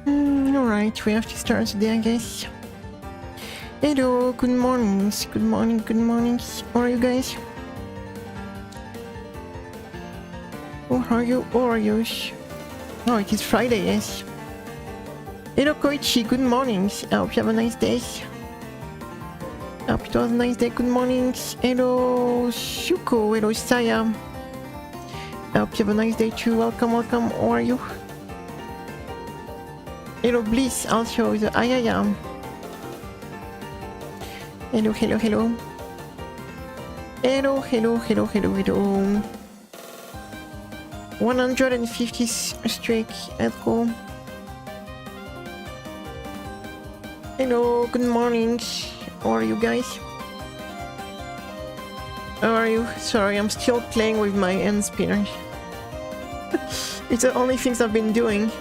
Alright, we have to start today, I guess. Hello, good mornings, good morning, good mornings. How are you guys? How are you? How are you? Oh, it is Friday, yes. Hello, Koichi, good mornings. I hope you have a nice day. I hope it was a nice day, good mornings. Hello, Shuko, hello, Saya. I hope you have a nice day too. Welcome, welcome. How are you? Hello, Bliss, also the Ayaya. Hello, hello, hello. Hello, hello, hello, hello, hello. 150 streak, let's go. Hello, good morning. How are you guys? How are you? Sorry, I'm still playing with my end spinner. It's the only things I've been doing.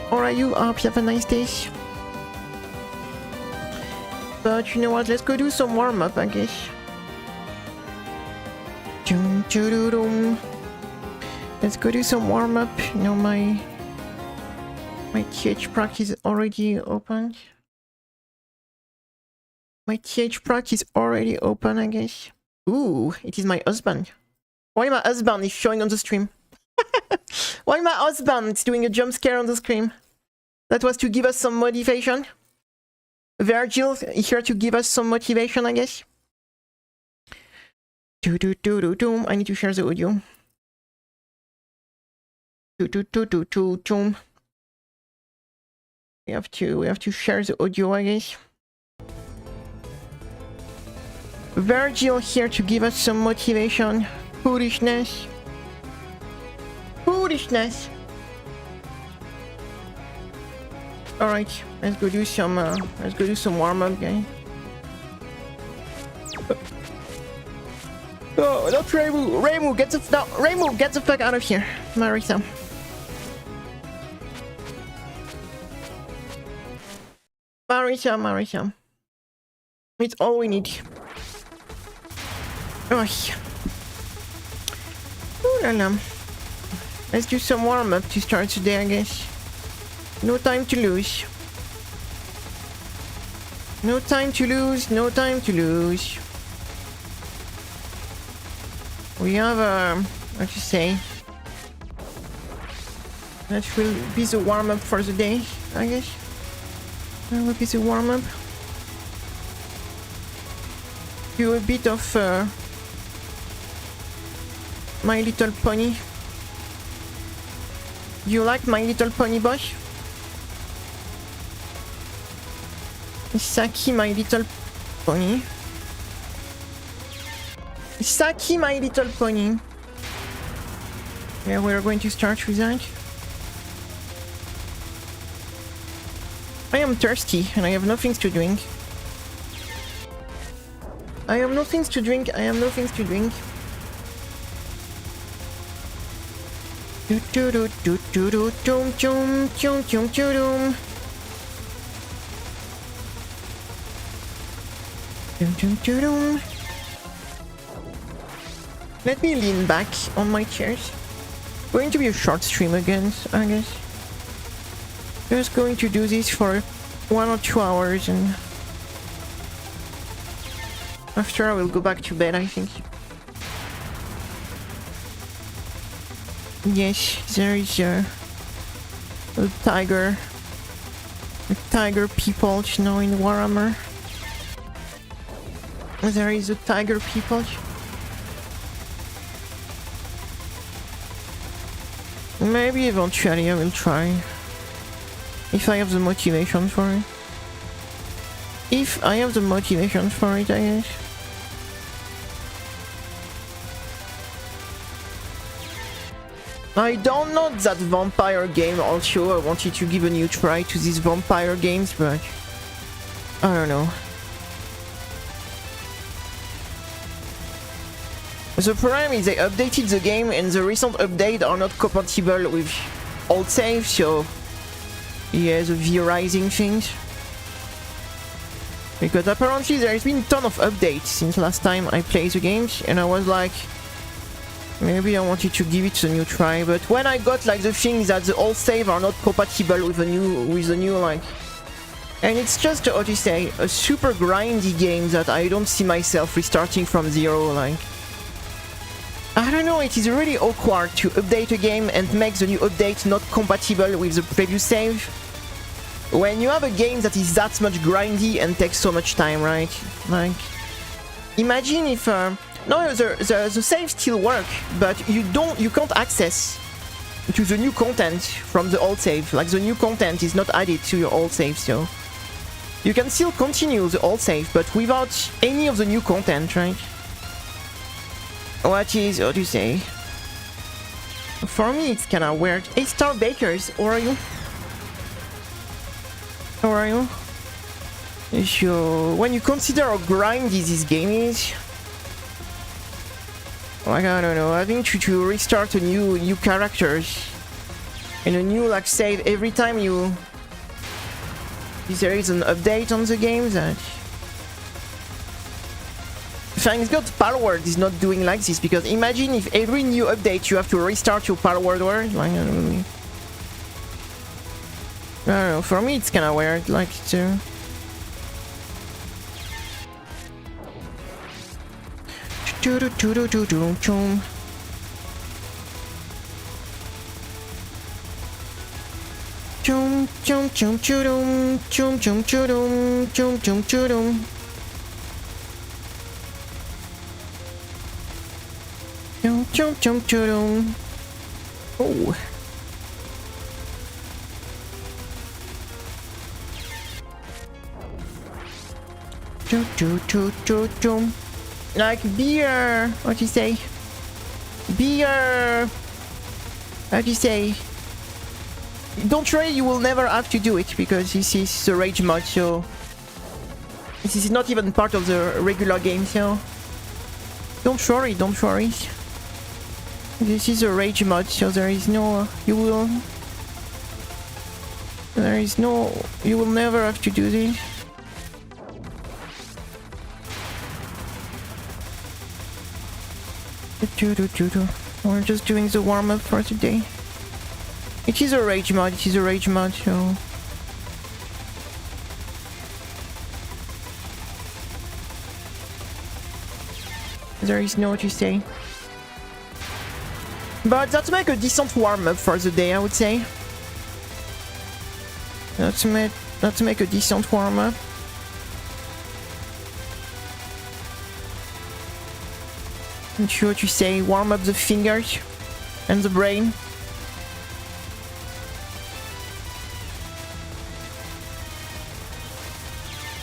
How are you? I hope you have a nice day. But you know what? Let's go do some warm-up, I guess. Let's go do some warm-up. You know, my TH proc is already open. My TH proc is already open, I guess. Ooh, it is my husband. Why my husband is showing on the stream? Why my husband is doing a jump scare on the screen? That was to give us some motivation. Virgil is here to give us some motivation, I guess. I need to share the audio. We have to share the audio, I guess. Virgil here to give us some motivation. Foolishness. Foolishness. Alright, let's go do some warm-up, guys. Oh, not Reimu! Reimu, get the Reimu, get the fuck out of here, Marisa. Marisa. It's all we need. Oh, ooh la la. Let's do some warm-up to start today, I guess. No time to lose. No time to lose, no time to lose. We have what to say? That will be the warm-up for the day, I guess. That will be the warm-up. Do a bit of My Little Pony. You like My Little Pony, boy? Saki, My Little Pony. Saki, My Little Pony. Yeah, we're going to start with that. I am thirsty and I have nothing to drink. I have nothing to drink. Let me lean back on my chairs. Going to be a short stream again, I guess. Just going to do this for 1 or 2 hours and after I will go back to bed, I think. Yes, there is a tiger people, you know, in Warhammer. There is a tiger people. Maybe eventually I will try. If I have the motivation for it. If I have the motivation for it, I guess. I don't know that vampire game also. I wanted to give a new try to these vampire games, but I don't know. The problem is they updated the game and the recent updates are not compatible with old saves, so yeah, the V-Rising things. Because apparently there has been a ton of updates since last time I played the games, and I was like, Maybe I wanted to give it a new try, but when I got like the thing that the old save are not compatible with the new like, and it's just how to say a super grindy game that I don't see myself restarting from zero. Like, I don't know, it is really awkward to update a game and make the new update not compatible with the previous save when you have a game that is that much grindy and takes so much time, right? Like, imagine if no, the save still work, but you can't access to the new content from the old save. Like, the new content is not added to your old save, so you can still continue the old save, but without any of the new content, right? What do you say? For me, it's kinda weird. Hey, Star Bakers, how are you? How are you? So, when you consider how grindy this game is, like, I don't know, having to restart a new characters and a new like save every time there is an update on the game, that thanks God Palworld is not doing like this, because imagine if every new update you have to restart your Palworld world. Like, I don't know, for me it's kinda weird, like, to oh. Like, what do you say? How do you say? Don't worry, you will never have to do it, because this is the rage mod, so this is not even part of the regular game, so don't worry. This is a rage mod, so there is no, you will never have to do this. We're just doing the warm-up for today. It is a rage mod, so there is no what you say. But that's make a decent warm-up for the day, I would say. Let's make a decent warm-up. And sure to say, warm up the fingers and the brain.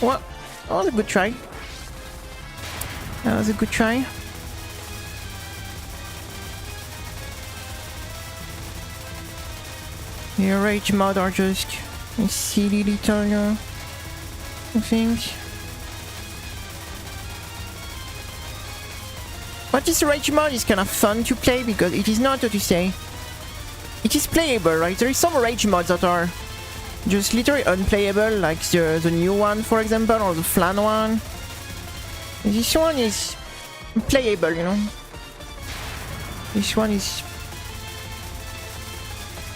Well, that was a good try. The rage mod are just silly little things. But this rage mod is kind of fun to play, because it is not what you say. It is playable, right? There is some rage mods that are just literally unplayable, like the new one, for example, or the flan one. This one is playable, you know. This one is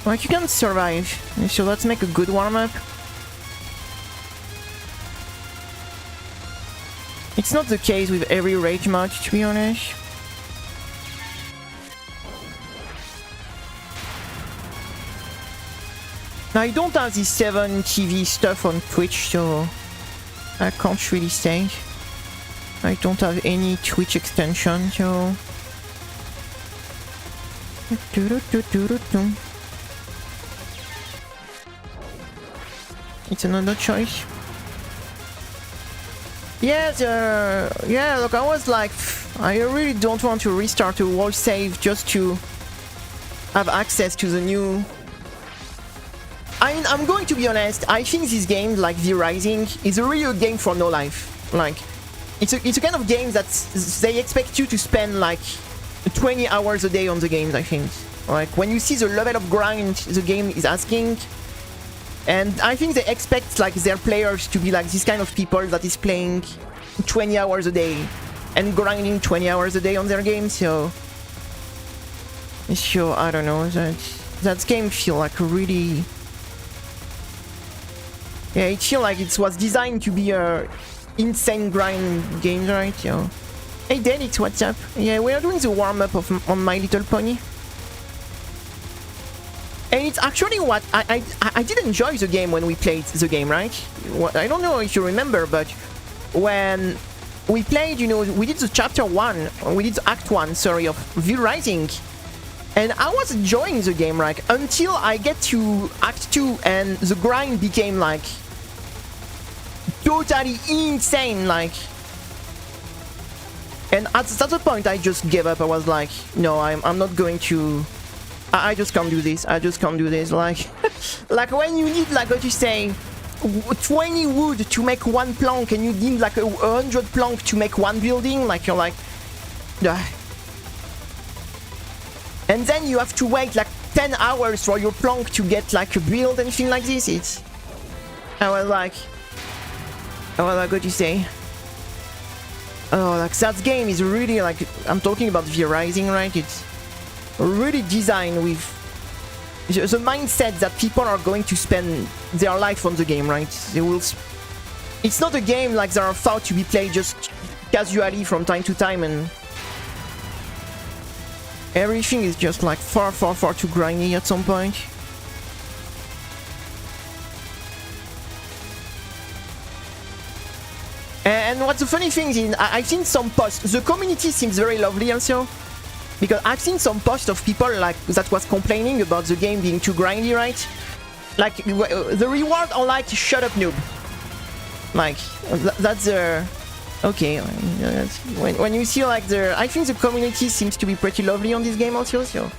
like, you can survive. So let's make a good warm-up. It's not the case with every rage mod, to be honest. Now, I don't have this 7 TV stuff on Twitch, so I can't really say. I don't have any Twitch extension, so it's another choice. Yeah, look, I was like, I really don't want to restart a whole save just to have access to the new. I mean, I'm going to be honest, I think this game, like V Rising, is a real game for no life. Like, it's a kind of game that they expect you to spend like 20 hours a day on the game, I think. Like, when you see the level of grind the game is asking, and I think they expect like their players to be like this kind of people that is playing 20 hours a day and grinding 20 hours a day on their game, so So I don't know, that game feel like really, yeah, it feel like it was designed to be a insane grind game, right? So, hey Delix, what's up? Yeah, we are doing the warm-up on My Little Pony. And it's actually what I did enjoy the game when we played the game, right? I don't know if you remember, but when we played, you know, we did the chapter 1, we did the act 1, sorry, of V Rising, and I was enjoying the game, right? Until I get to act 2 and the grind became like totally insane, like. And at the point I just gave up. I was like, no, I'm not going to. I just can't do this. I just can't do this. Like, like when you need, like what you say, 20 wood to make one plank, and you need like 100 plank to make one building. Like you're like, ugh. And then you have to wait like 10 hours for your plank to get like a build and thing like this. I was like, what you say? Oh, like that game is really like, I'm talking about V Rising, right? It's really designed with the mindset that people are going to spend their life on the game, right? They will. It's not a game like they are thought to be played just casually from time to time, and everything is just like far too grindy at some point. And what's the funny thing is, I've seen some posts. The community seems very lovely also, because I've seen some posts of people like that was complaining about the game being too grindy, right? Like the reward are like shut up noob. Like that's the okay. When you see like I think the community seems to be pretty lovely on this game also. So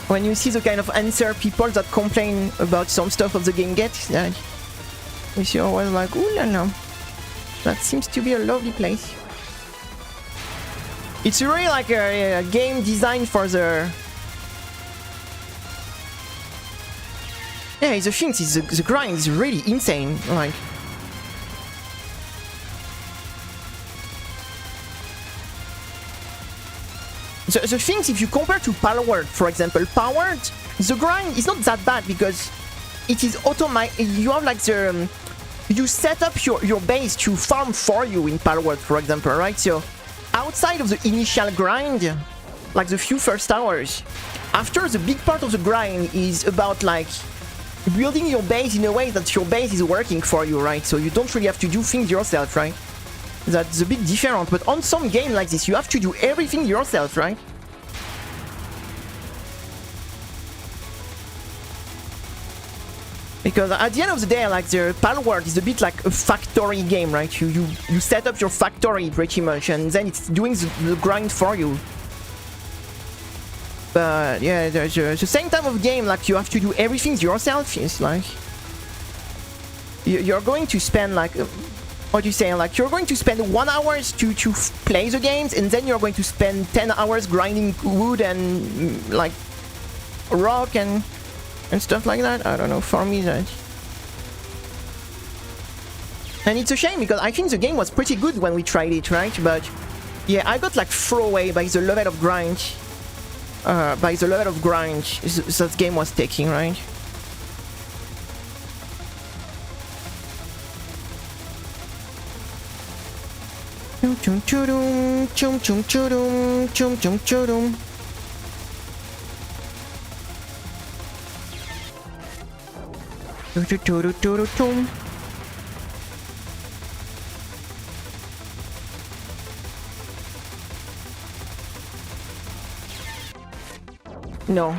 when you see the kind of answer people that complain about some stuff of the game get, you see always like, ooh la la. That seems to be a lovely place. It's really like a game designed for the... Yeah, the thing is, the grind is really insane. Like... The things, if you compare to Powered, for example, Powered, the grind is not that bad because it is automatic. You have like the... you set up your base to farm for you in Powered, for example, right? So outside of the initial grind, like the few first hours, after the big part of the grind is about like building your base in a way that your base is working for you, right? So you don't really have to do things yourself, right? That's a bit different, but on some game like this, you have to do everything yourself, right? Because at the end of the day, like the Palworld is a bit like a factory game, right? You set up your factory pretty much, and then it's doing the grind for you. But yeah, there's the same type of game, like you have to do everything yourself. It's like you're going to spend like what do you say? Like you're going to spend 1 hour to play the games, and then you're going to spend 10 hours grinding wood and like rock and stuff like that. I don't know, for me that... And it's a shame because I think the game was pretty good when we tried it, right? But yeah, I got like thrown away by the level of grind. That game was taking, right? No.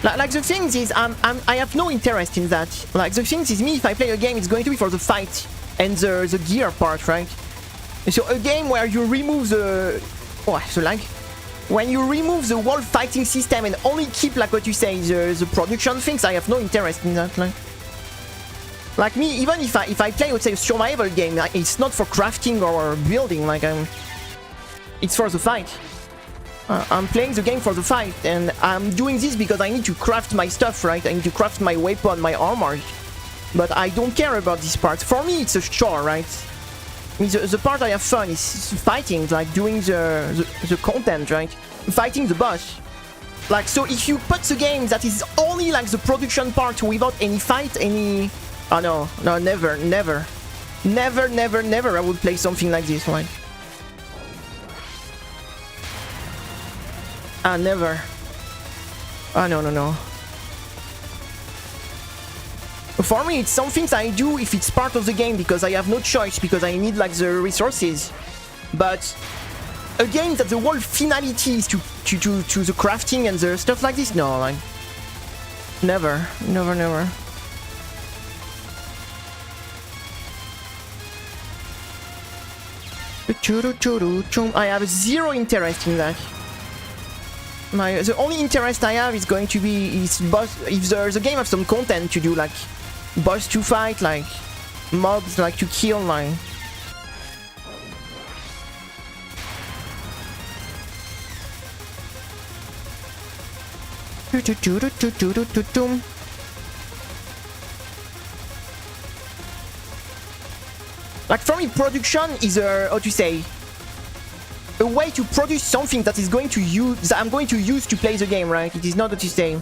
Like the thing is, I have no interest in that. Like the thing is, me, if I play a game, it's going to be for the fight and the gear part, right? So a game where you remove the... Oh, so like... When you remove the whole fighting system and only keep, like what you say, the production things, I have no interest in that. Like me, even if I play, let's say, a survival game, it's not for crafting or building. Like it's for the fight. I'm playing the game for the fight, and I'm doing this because I need to craft my stuff, right? I need to craft my weapon, my armor. But I don't care about this part. For me, it's a chore, right? I mean, the part I have fun is fighting, like doing the content, right? Fighting the boss. Like, so if you put the game that is only like the production part without any fight, any... Oh no, no, never, never. Never, never, never I would play something like this, right? Ah, never. Ah, no, no, no. For me, it's something I do if it's part of the game because I have no choice, because I need like the resources. But a game that the whole finality is to the crafting and the stuff like this, no, like never, never, never. I have zero interest in that. The only interest I have is going to be boss. If there's a game of some content to do, like boss to fight, like mobs, like to kill, like. Like for me, production is how to say, a way to produce something that is going to use, that I'm going to use to play the game, right? It is not what to say.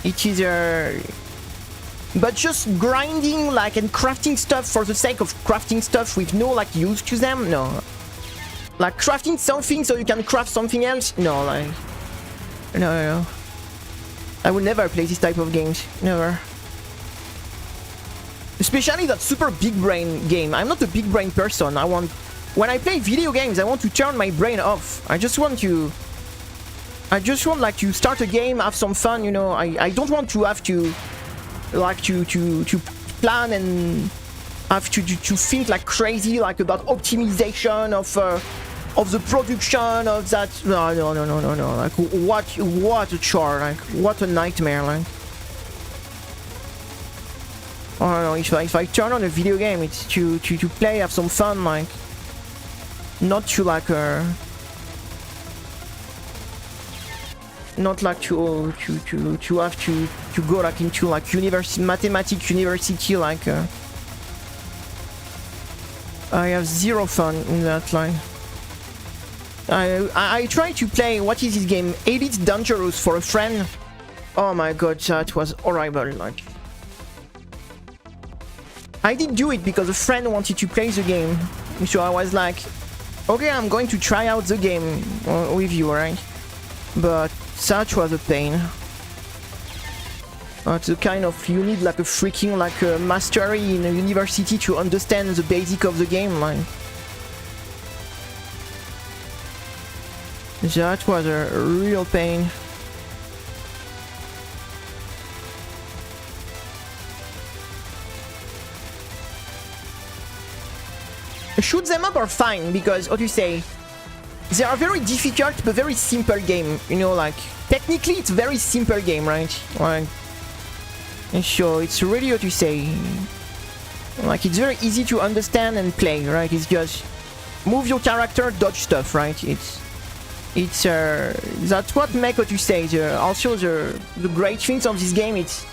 It is but just grinding like and crafting stuff for the sake of crafting stuff with no like use to them, no. Like crafting something so you can craft something else, no, like no, no, no. I will never play this type of games, never. Especially that super big brain game. I'm not a big brain person. When I play video games, I want to turn my brain off. I just want like to start a game, have some fun, you know. I don't want to have to like to plan and have to think like crazy, like about optimization of the production of that. No, no, no, no, no, no. Like what a chore, like what a nightmare, like. I don't know, if I turn on a video game, it's to play, have some fun, like, not to like not like to have to go like into like mathematics university, like I have zero fun in that, like. I try to play, what is this game, Elite Dangerous for a friend. Oh my god, that was horrible, like. I did do it because a friend wanted to play the game, so I was like, okay, I'm going to try out the game with you, right? But that was a pain. It's the kind of, you need like a freaking like a mastery in a university to understand the basic of the game, like. That was a real pain. Shoot them up are fine because, what do you say, they are very difficult but very simple game, you know, like technically it's a very simple game, right? Like, and so it's really, what you say, like it's very easy to understand and play, right? It's just move your character, dodge stuff, right? It's that's what make, what you say, also the great things of this game. It's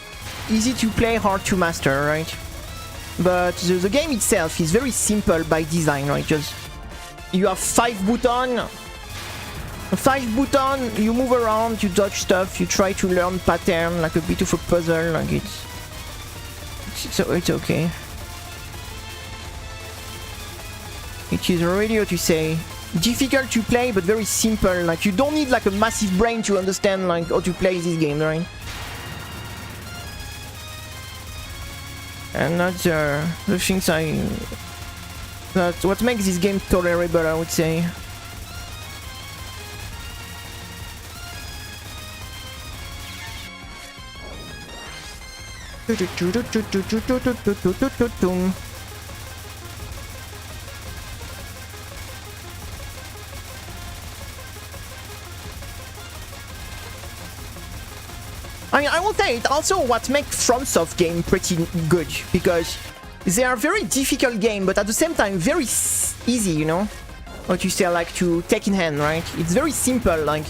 easy to play, hard to master, right? But the game itself is very simple by design, right? Just you have 5 buttons, you move around, you dodge stuff, you try to learn pattern, like a bit of a puzzle, like it's okay. It is really, what you say, difficult to play but very simple, like you don't need like a massive brain to understand like how to play this game, right? And that's the things that's what makes this game tolerable, I would say. I mean, I will say it also what makes FromSoft game pretty good, because they are very difficult game, but at the same time very easy, you know? What you say, like to take in hand, right? It's very simple, like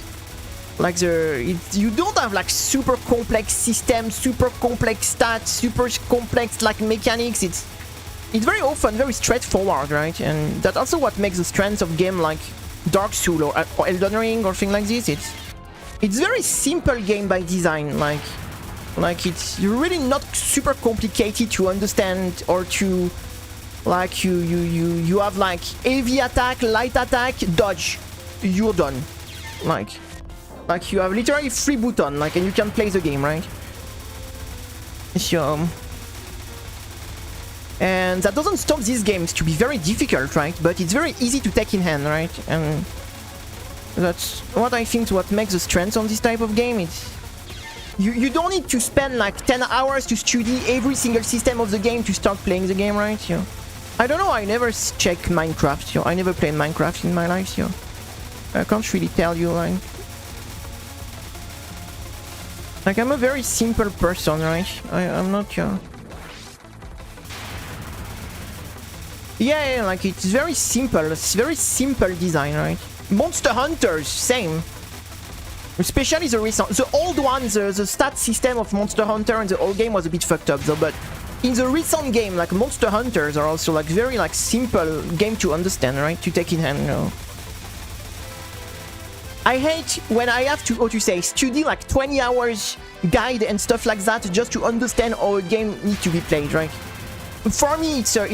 Like you don't have like super complex systems, super complex stats, super complex like mechanics. It's very often very straightforward, right? And that's also what makes the strength of game like Dark Souls or Elden Ring or things like this. It's very simple game by design. Like it's really not super complicated to understand or to like you have like heavy attack, light attack, dodge, you're done. Like you have literally 3 buttons, like, and you can play the game, right? So, and that doesn't stop these games to be very difficult, right? But it's very easy to take in hand, right? And that's what I think is what makes the strength on this type of game. It's you don't need to spend like 10 hours to study every single system of the game to start playing the game, right? So, I don't know. I never check Minecraft. So I never played Minecraft in my life. So I can't really tell you, like I'm a very simple person, right? I'm not yeah, like it's very simple. It's very simple design, right? Monster Hunters, same. Especially the old ones, the stat system of Monster Hunter and the old game was a bit fucked up though, but in the recent game, like Monster Hunters are also like very like simple game to understand, right? To take in hand, you know. I hate when I have to, study like 20 hours guide and stuff like that just to understand how a game needs to be played, right? For me, it's a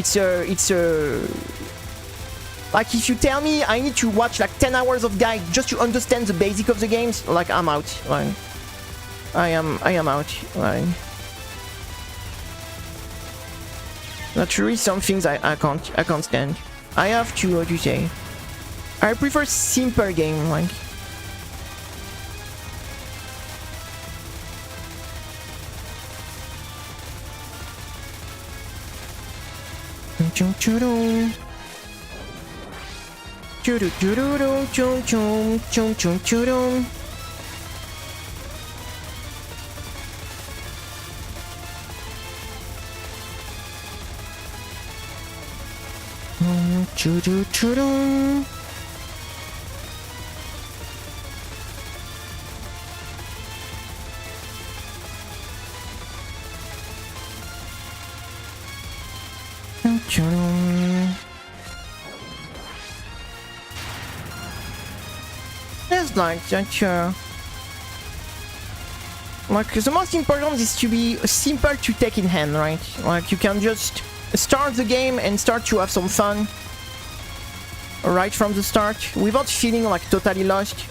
like if you tell me I need to watch like 10 hours of guide just to understand the basic of the games, like I'm out. Like I am out. Like that's really some things I can't stand. I have to I prefer simple game, like. Chum chum chum chum chum chum chum chum chum. Choo choo. It's like that, like the most important is to be simple to take in hand, right? Like you can just start the game and start to have some fun right from the start without feeling like totally lost.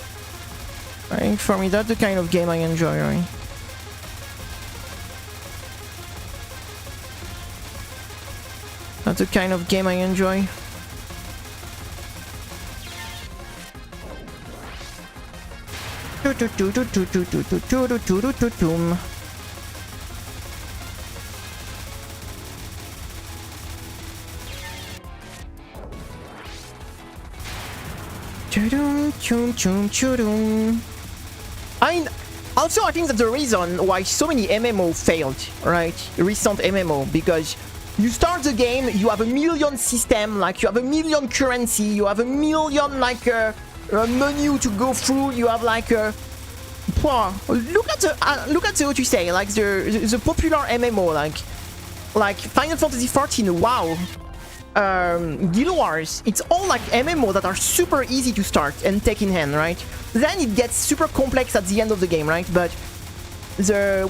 I think for me that's the kind of game I enjoy, right? That's the kind of game I enjoy. I think that's the reason why so many MMO failed, right? Recent MMO, because you start the game, you have a million system, like you have a million currency, you have a million like a menu to go through, you have like a look at the what you say, like the popular MMO, like Final Fantasy XIV, WoW, Guild Wars. It's all like MMO that are super easy to start and take in hand, right? Then it gets super complex at the end of the game, right? But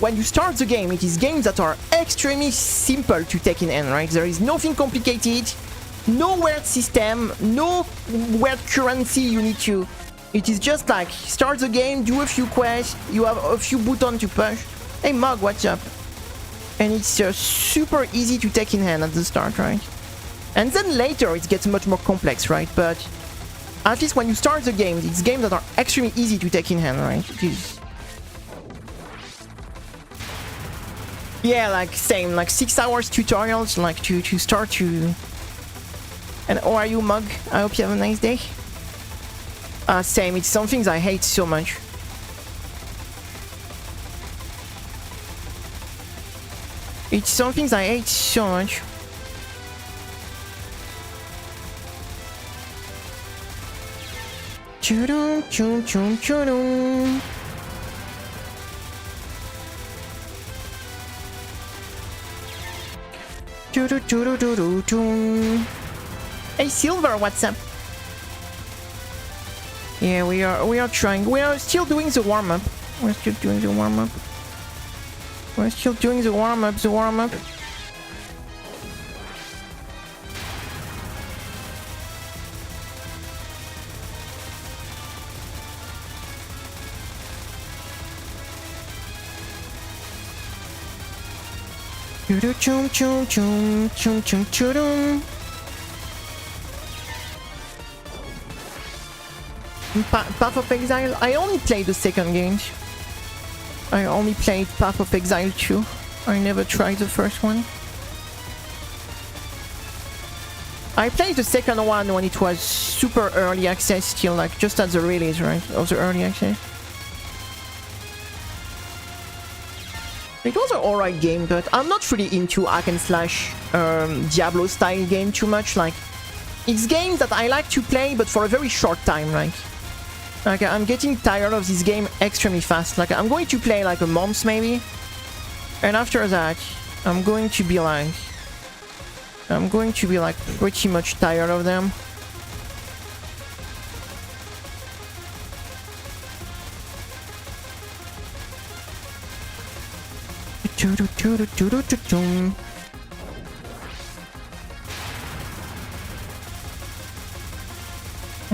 when you start the game, it is games that are extremely simple to take in hand, right? There is nothing complicated, no weird system, no weird currency you need to. It is just like start the game, do a few quests, you have a few buttons to push. Hey Mug, what's up? And it's super easy to take in hand at the start, right? And then later it gets much more complex, right? But at least when you start the game, it's games that are extremely easy to take in hand, right? It is. Yeah, like same, like 6 hours tutorials, like to start to. And how are you, Mug? I hope you have a nice day. Same, it's some things I hate so much. It's some things I hate so much. Choo-dum, choo choo choo-dum. Choo-doo-choo-doo-doo-doo. Hey Silver, what's up? Yeah, we are trying. We are still doing the warm-up. We're still doing the warm-up. We're still doing the warm-up, the warm-up. Choo-choo choo choo choo choo choo choo. Path of Exile? I only played the second game. I only played Path of Exile 2. I never tried the first one. I played the second one when it was super early access, still like just at the release, right? Of the early access. It was an alright game, but I'm not really into hack and slash Diablo style game too much. Like, it's games that I like to play, but for a very short time, right? Like, I'm getting tired of this game extremely fast. Like, I'm going to play like a month maybe. And after that, I'm going to be like pretty much tired of them.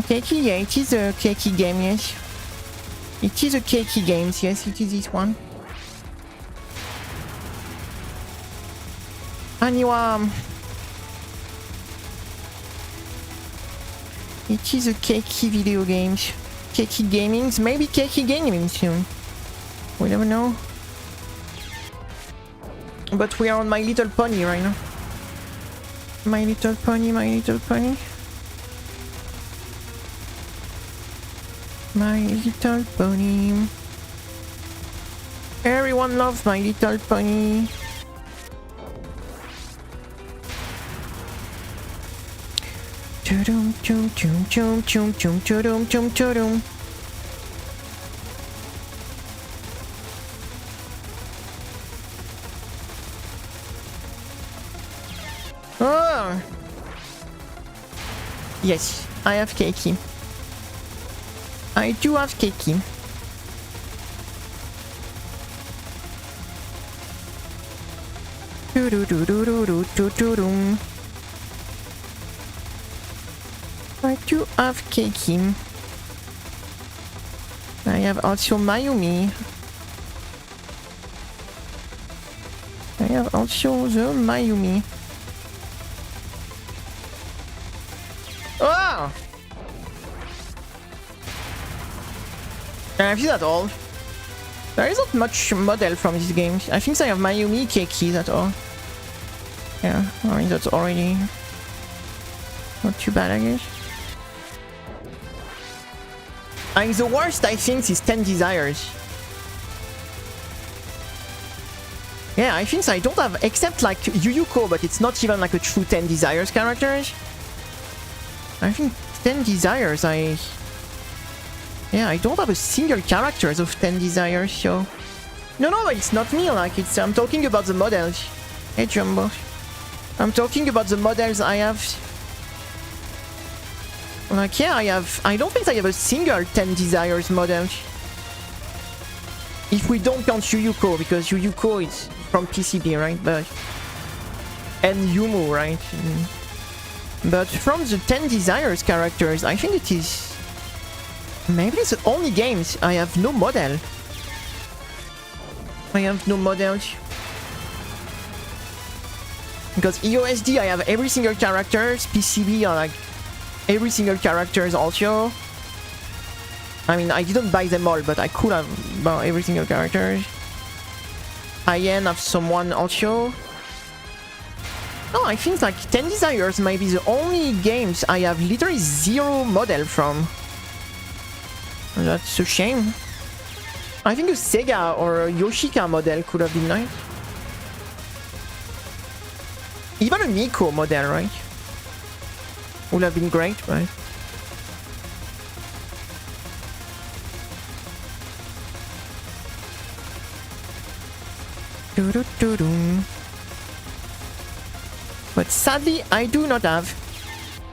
Keiki, yeah, it is a Keiki game, yes. It is a Keiki game, yes, it is this one. Aniwa. It is a Keiki video games. Keiki gamings, maybe Keiki gaming soon. We never know. But we are on My Little Pony right now. My Little Pony, My Little Pony. My Little Pony. Everyone loves My Little Pony. Chum chum chum chum chum chum chum chum chum. Oh! Yes, I have Keiki. I do have Keiki. I do have Keiki. I have also Mayumi. I have also the Mayumi. Oh! I feel that all. There isn't much model from these games. I think I have Mayumi, Keiki, that's all. Yeah, I mean that's already not too bad, I guess. I mean, the worst I think is 10 Desires. Yeah, I think I don't have, except like Yuyuko, but it's not even like a true 10 Desires characters. I think 10 Desires, yeah, I don't have a single characters of 10 Desires, so... No, it's not me, like, it's... I'm talking about the models. Hey, Jumbo. I'm talking about the models I have. Like, yeah, I don't think I have a single 10 Desires model. If we don't count Yuyuko, because Yuyuko is from PCB, right? But... And Yumu, right? But from the 10 Desires characters, I think it is... Maybe it's the only games I have no model. I have no models. Because EOSD I have every single characters, PCB are like every single characters also. I mean, I didn't buy them all, but I could have bought every single character. IN have someone also. No, I think like 10 Desires might be the only games I have literally zero model from. That's a shame. I think a Sega or a Yoshika model could have been nice. Even a Nico model, right? Would have been great, right? Doo-doo-doo-doo. But sadly, I do not have.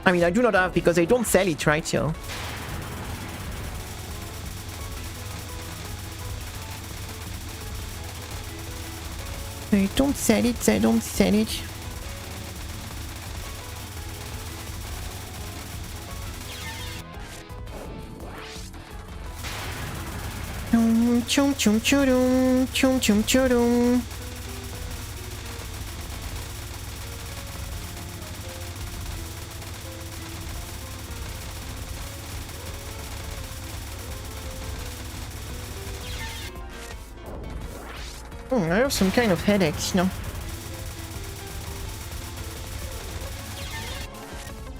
I mean, I do not have because they don't sell it, right? So. They don't sell it, they don't sell it. Chum chum chum chum chum chum. I have some kind of headaches, no?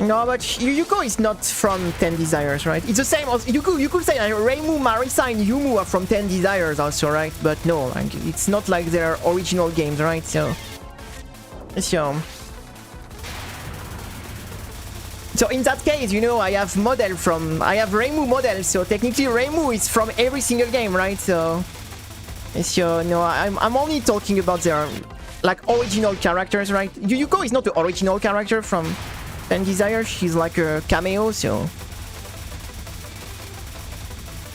No, but Yuko is not from 10 Desires, right? It's the same as Yuko. You could say Reimu, Marisa, and Yumu are from 10 Desires also, right? But no, like, it's not like their original games, right? So in that case, you know, I have Reimu model, so technically Reimu is from every single game, right? So no, I'm only talking about their like original characters, right? Yuko is not the original character from 10 Desires, she's like a cameo, so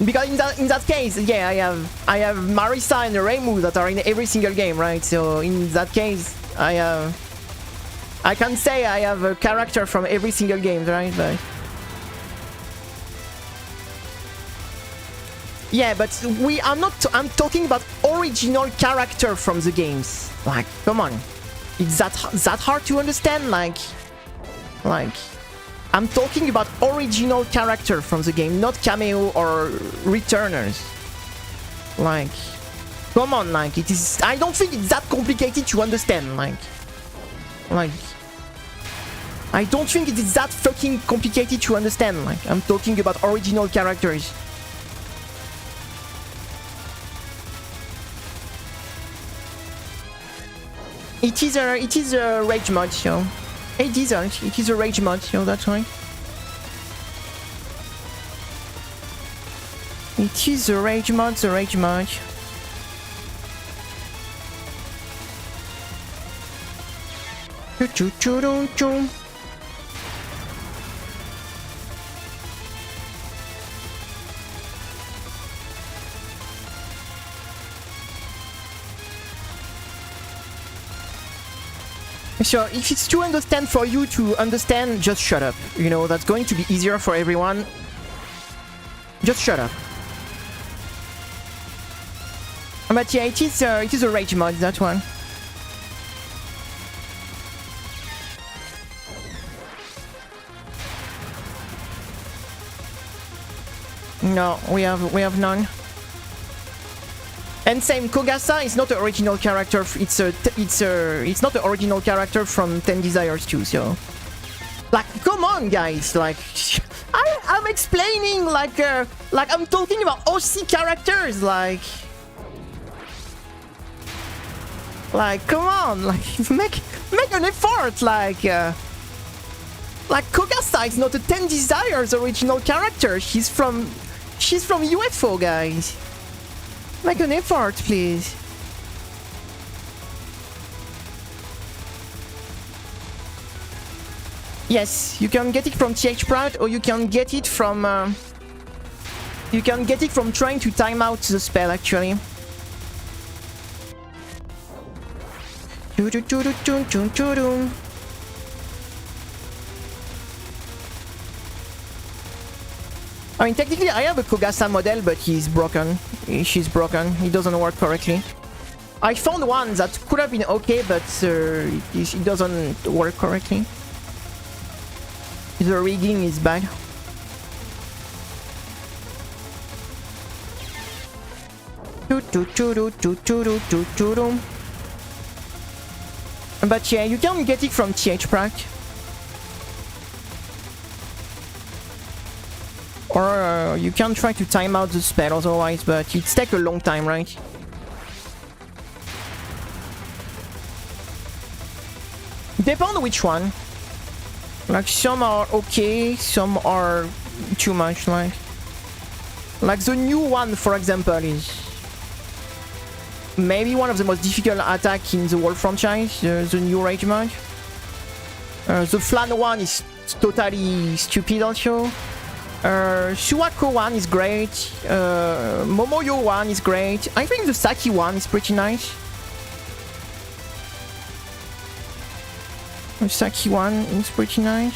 because in that case, yeah, I have Marisa and Reimu that are in every single game, right? So in that case, I can say I have a character from every single game, right? But yeah, but I'm talking about original character from the games. Like, come on, it's that hard to understand? Like, I'm talking about original character from the game, not cameo or returners. Like, come on, like, it is. I don't think it's that complicated to understand. Like, I don't think it is that fucking complicated to understand. Like, I'm talking about original characters. It is a rage mod, so. It is a rage mod, so that's why. It is a rage mod, the rage mod. Choo-choo-choo-doo-choo. So if it's too understand for you to understand, just shut up. You know, that's going to be easier for everyone. Just shut up. But yeah, it is a rage mod, that one. No, we have none. And same, Kogasa is not the original character. It's not the original character from 10 Desires too. So, like, come on, guys! Like, I'm explaining like I'm talking about OC characters. Like, come on! Like, make an effort. Like Kogasa is not a 10 Desires original character. She's from UFO, guys. Make an effort, please. Yes, you can get it from TH Proud, or you can get it from trying to time out the spell, actually. I mean, technically, I have a Kogasa model, but he's broken. She's broken. It doesn't work correctly. I found one that could have been okay, but it doesn't work correctly. The rigging is bad. But yeah, you can get it from TH Prac. Or you can try to time out the spell otherwise, but it takes a long time, right? Depends on which one. Like, some are okay, some are too much, like the new one, for example, is maybe one of the most difficult attack in the whole franchise, the new rage mode. The flan one is totally stupid also. Suwako one is great. Momoyo one is great. I think the Saki one is pretty nice. The Saki one is pretty nice.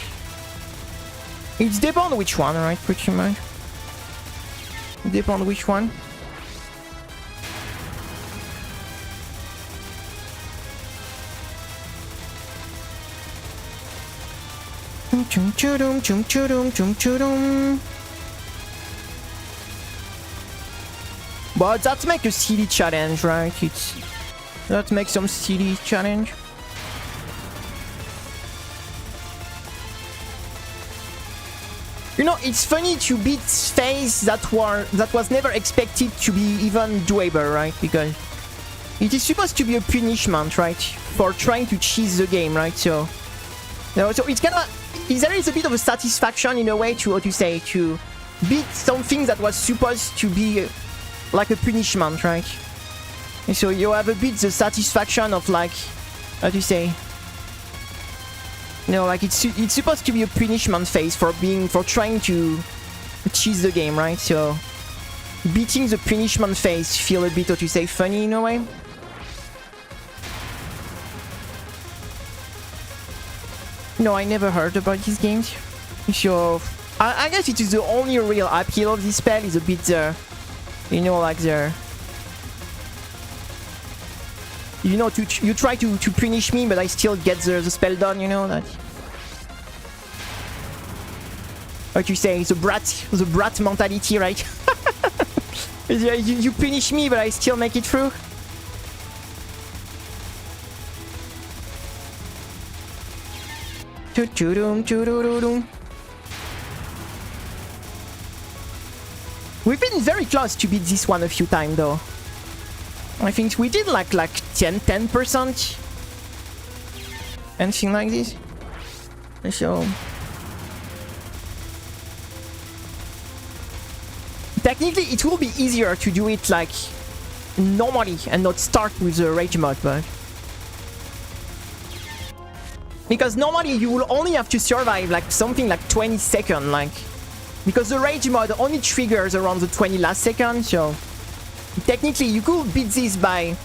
It depends which one, right? Pretty much. It depends which one. But that makes a silly challenge, right? That makes some silly challenge. You know, it's funny to beat phase that was never expected to be even doable, right? Because it is supposed to be a punishment, right? For trying to cheese the game, right? So, you know, so it's kind of there is a bit of a satisfaction in a way to how to say to beat something that was supposed to be like a punishment, right? And so you have a bit the satisfaction of like how to say. You know, like it's supposed to be a punishment phase for trying to cheese the game, right? So beating the punishment phase feel a bit, how to say, funny in a way. No, I never heard about these games. So I guess it is the only real appeal of this spell is a bit you know, like you know, you try to punish me, but I still get the spell done, you know, that. What you say, the brat mentality, right? you punish me, but I still make it through. We've been very close to beat this one a few times, though. I think we did like 10%. Anything like this. So technically it will be easier to do it like normally and not start with the rage mode, but because normally you will only have to survive like something like 20 seconds, like because the rage mode only triggers around the 20 last second, so technically you could beat this by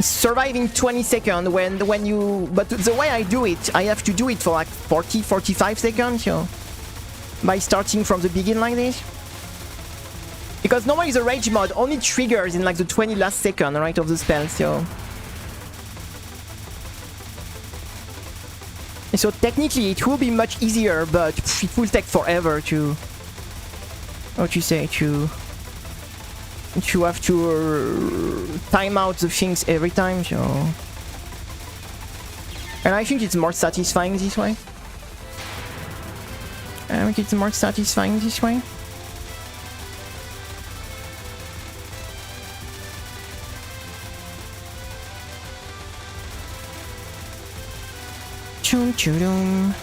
surviving 20 seconds when you, but the way I do it, I have to do it for like 40-45 seconds, so by starting from the beginning like this. Because normally the rage mode only triggers in like the 20 last second, right, of the spell, so technically it will be much easier, but it will take forever to what you say to have to time out the things every time, so and I think it's more satisfying this way. I think it's more satisfying this way. Chum chum.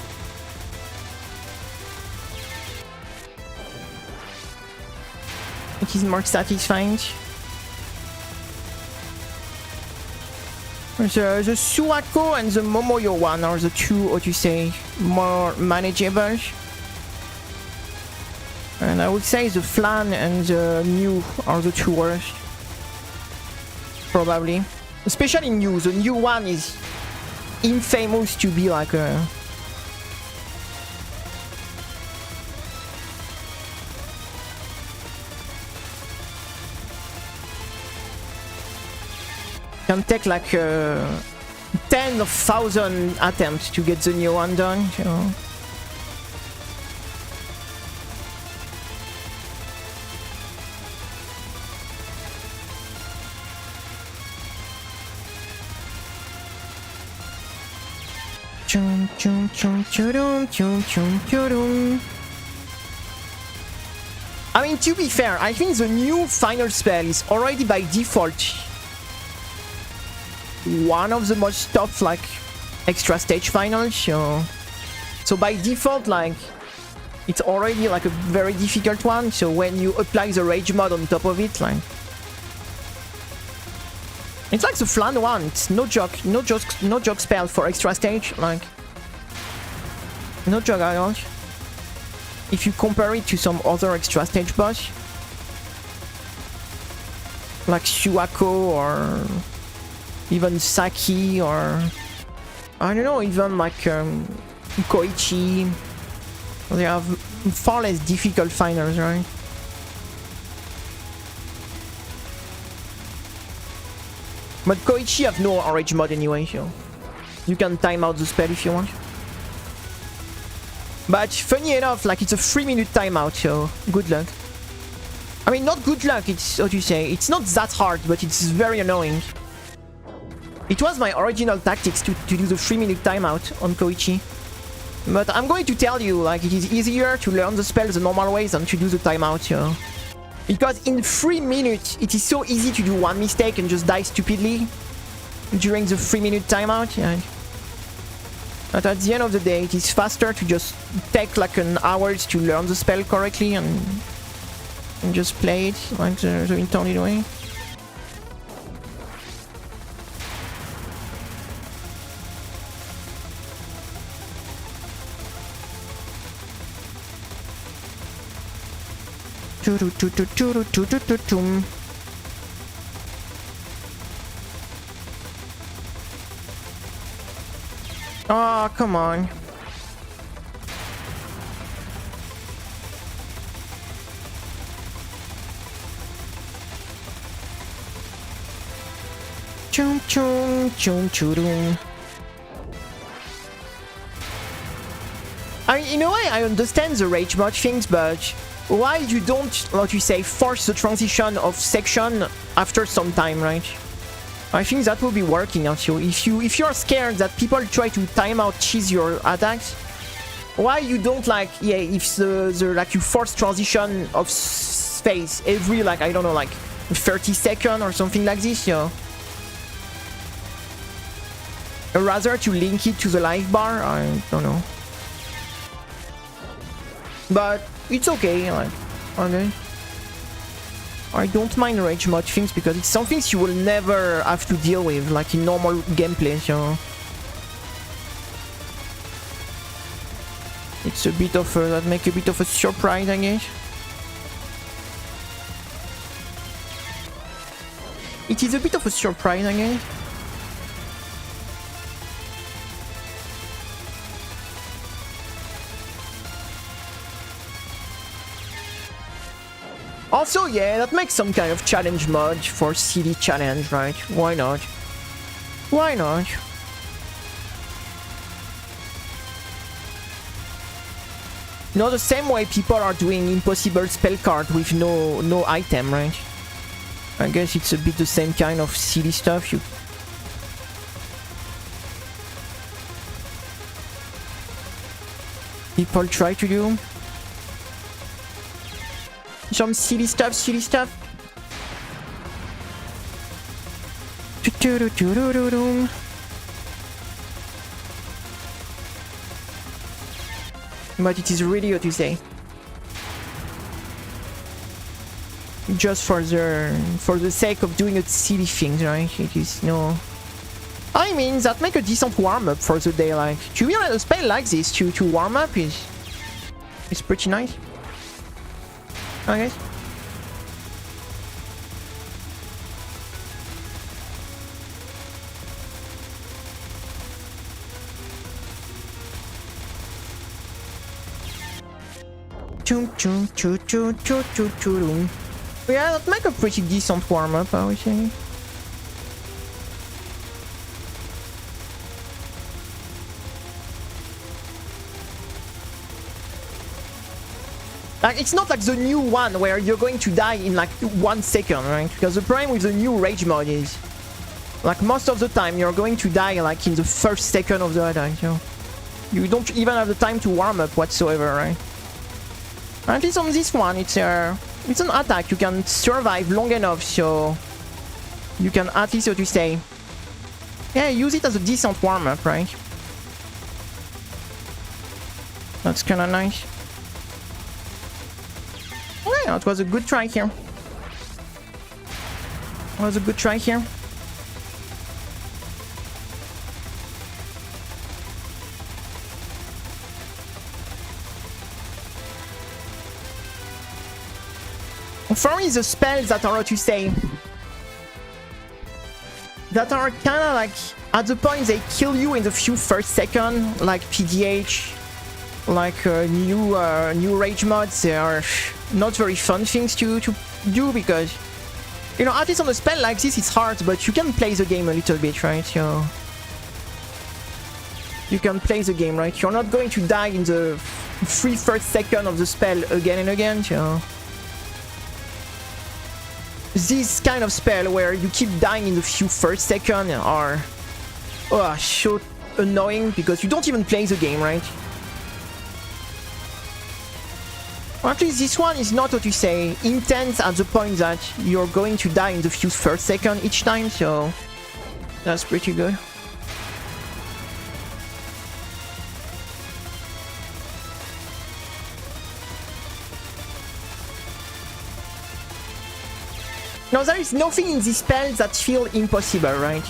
It is more satisfying. The Suwako and the Momoyo one are the two, what you say, more manageable. And I would say the flan and the new are the two worst. Probably. Especially new. The new one is infamous to be like a... Can take like 10,000 attempts to get the new one done, you know. Chum chum chum chum chum chum chum. I mean, to be fair, I think the new final spell is already by default one of the most tough like extra stage finals, so by default like it's already like a very difficult one, so when you apply the rage mod on top of it, like It's like the flan one. It's no joke, no joke spell for extra stage. Like, no joke at all. If you compare it to some other extra stage boss, like Shuako or even Saki or I don't know, even like Koichi, they have far less difficult finders, right? But Koichi have no orange mod anyway, so you can time out the spell if you want. But funny enough, like it's a 3-minute timeout, so good luck. I mean, not good luck, it's what you say. It's not that hard, but it's very annoying. It was my original tactics to do the 3-minute timeout on Koichi. But I'm going to tell you, like, it is easier to learn the spell the normal way than to do the timeout, so. Because in 3 minutes, it is so easy to do one mistake and just die stupidly during the 3-minute timeout. Yeah. But at the end of the day, it is faster to just take like an hours to learn the spell correctly and just play it like the intended way. Oh, come on. Chum chum chum chum. I mean, in a way, I understand the rage mod things, but why you don't, what you say, force the transition of section after some time, right? I think that will be working out you. If you're scared that people try to time out cheese your attacks, why you don't like, yeah, if the like you force transition of phase every like, I don't know, like 30 seconds or something like this, you know? Rather to link it to the life bar, I don't know. But it's okay, like, okay. I don't mind rage mod things because it's some things you will never have to deal with, like in normal gameplay, so. It's a bit of a, that make a bit of a surprise, I guess. It is a bit of a surprise, I guess. Also, yeah, that makes some kind of challenge mod for CD challenge, right? Why not? Why not? You know, the same way people are doing impossible spell card with no item, right? I guess it's a bit the same kind of silly stuff you... people try to do. Some silly stuff, silly stuff. But it is really what you say. Just for the sake of doing a silly thing, right? It is no. I mean, that make a decent warm up for the day. Like to be honest, a spell like this to warm up is pretty nice. Okay. Chum chum choo choo choo choo choo. Yeah, that make a pretty decent warm up, I would say. Like, it's not like the new one where you're going to die in like 1 second, right? Because the problem with the new rage mode is, like, most of the time you're going to die like in the first second of the attack, so you don't even have the time to warm up whatsoever, right? At least on this one, it's an attack you can survive long enough, so you can at least, what you say, yeah, use it as a decent warm up, right? That's kind of nice. Okay, that was a good try here. That was a good try here. For me, the spells that are, how to say, that are kind of like at the point they kill you in the few first seconds, like PDH, like new rage mods, they are not very fun things to do because, you know, at least on a spell like this it's hard, but you can play the game a little bit, right? You can play the game, right? You're not going to die in the first second of the spell again and again, This kind of spell where you keep dying in the few first seconds are so annoying because you don't even play the game, right? Or at least this one is not, what you say, intense at the point that you're going to die in the few first seconds each time, so that's pretty good. Now, there is nothing in this spell that feels impossible, right?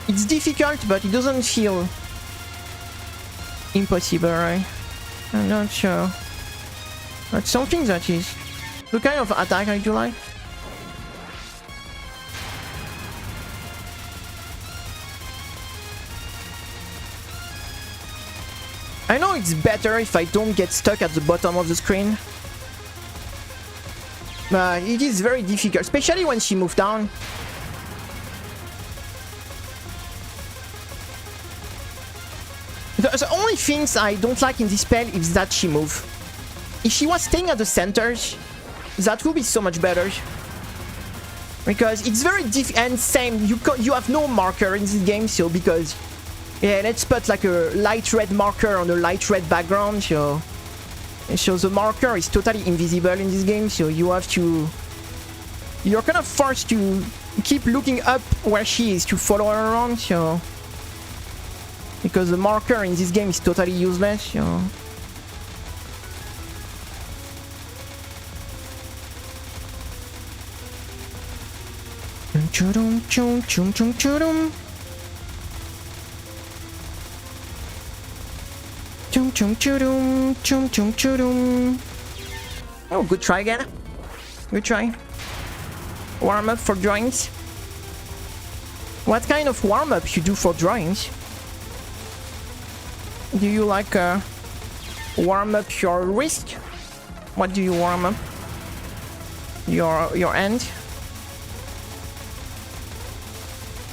It's difficult, but it doesn't feel impossible, right? I'm not sure. That's something that is the kind of attack I do like. I know it's better if I don't get stuck at the bottom of the screen. But it is very difficult, especially when she moves down. The only things I don't like in this spell is that she moves. If she was staying at the center, that would be so much better. Because it's very and same, you have no marker in this game, so because... Yeah, let's put like a light red marker on a light red background, so the marker is totally invisible in this game, so you have to... You're kind of forced to keep looking up where she is to follow her around, so... Because the marker in this game is totally useless, so... Oh, good try again. Good try. Warm up for drawings. What kind of warm up you do for drawings? Do you like warm up your wrist? What do you warm up? Your hand?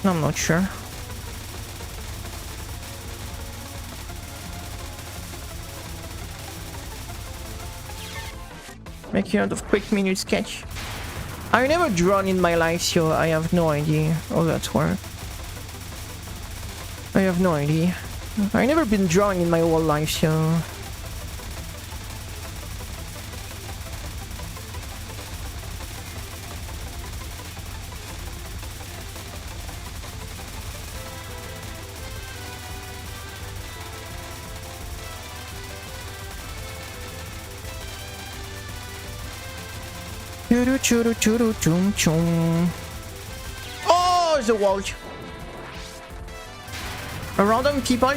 I'm not sure. Make a lot of quick minute sketch. I never drawn in my life, so I have no idea how that works. I have no idea. I never been drawing in my whole life, so... Oh, the wall. A random people.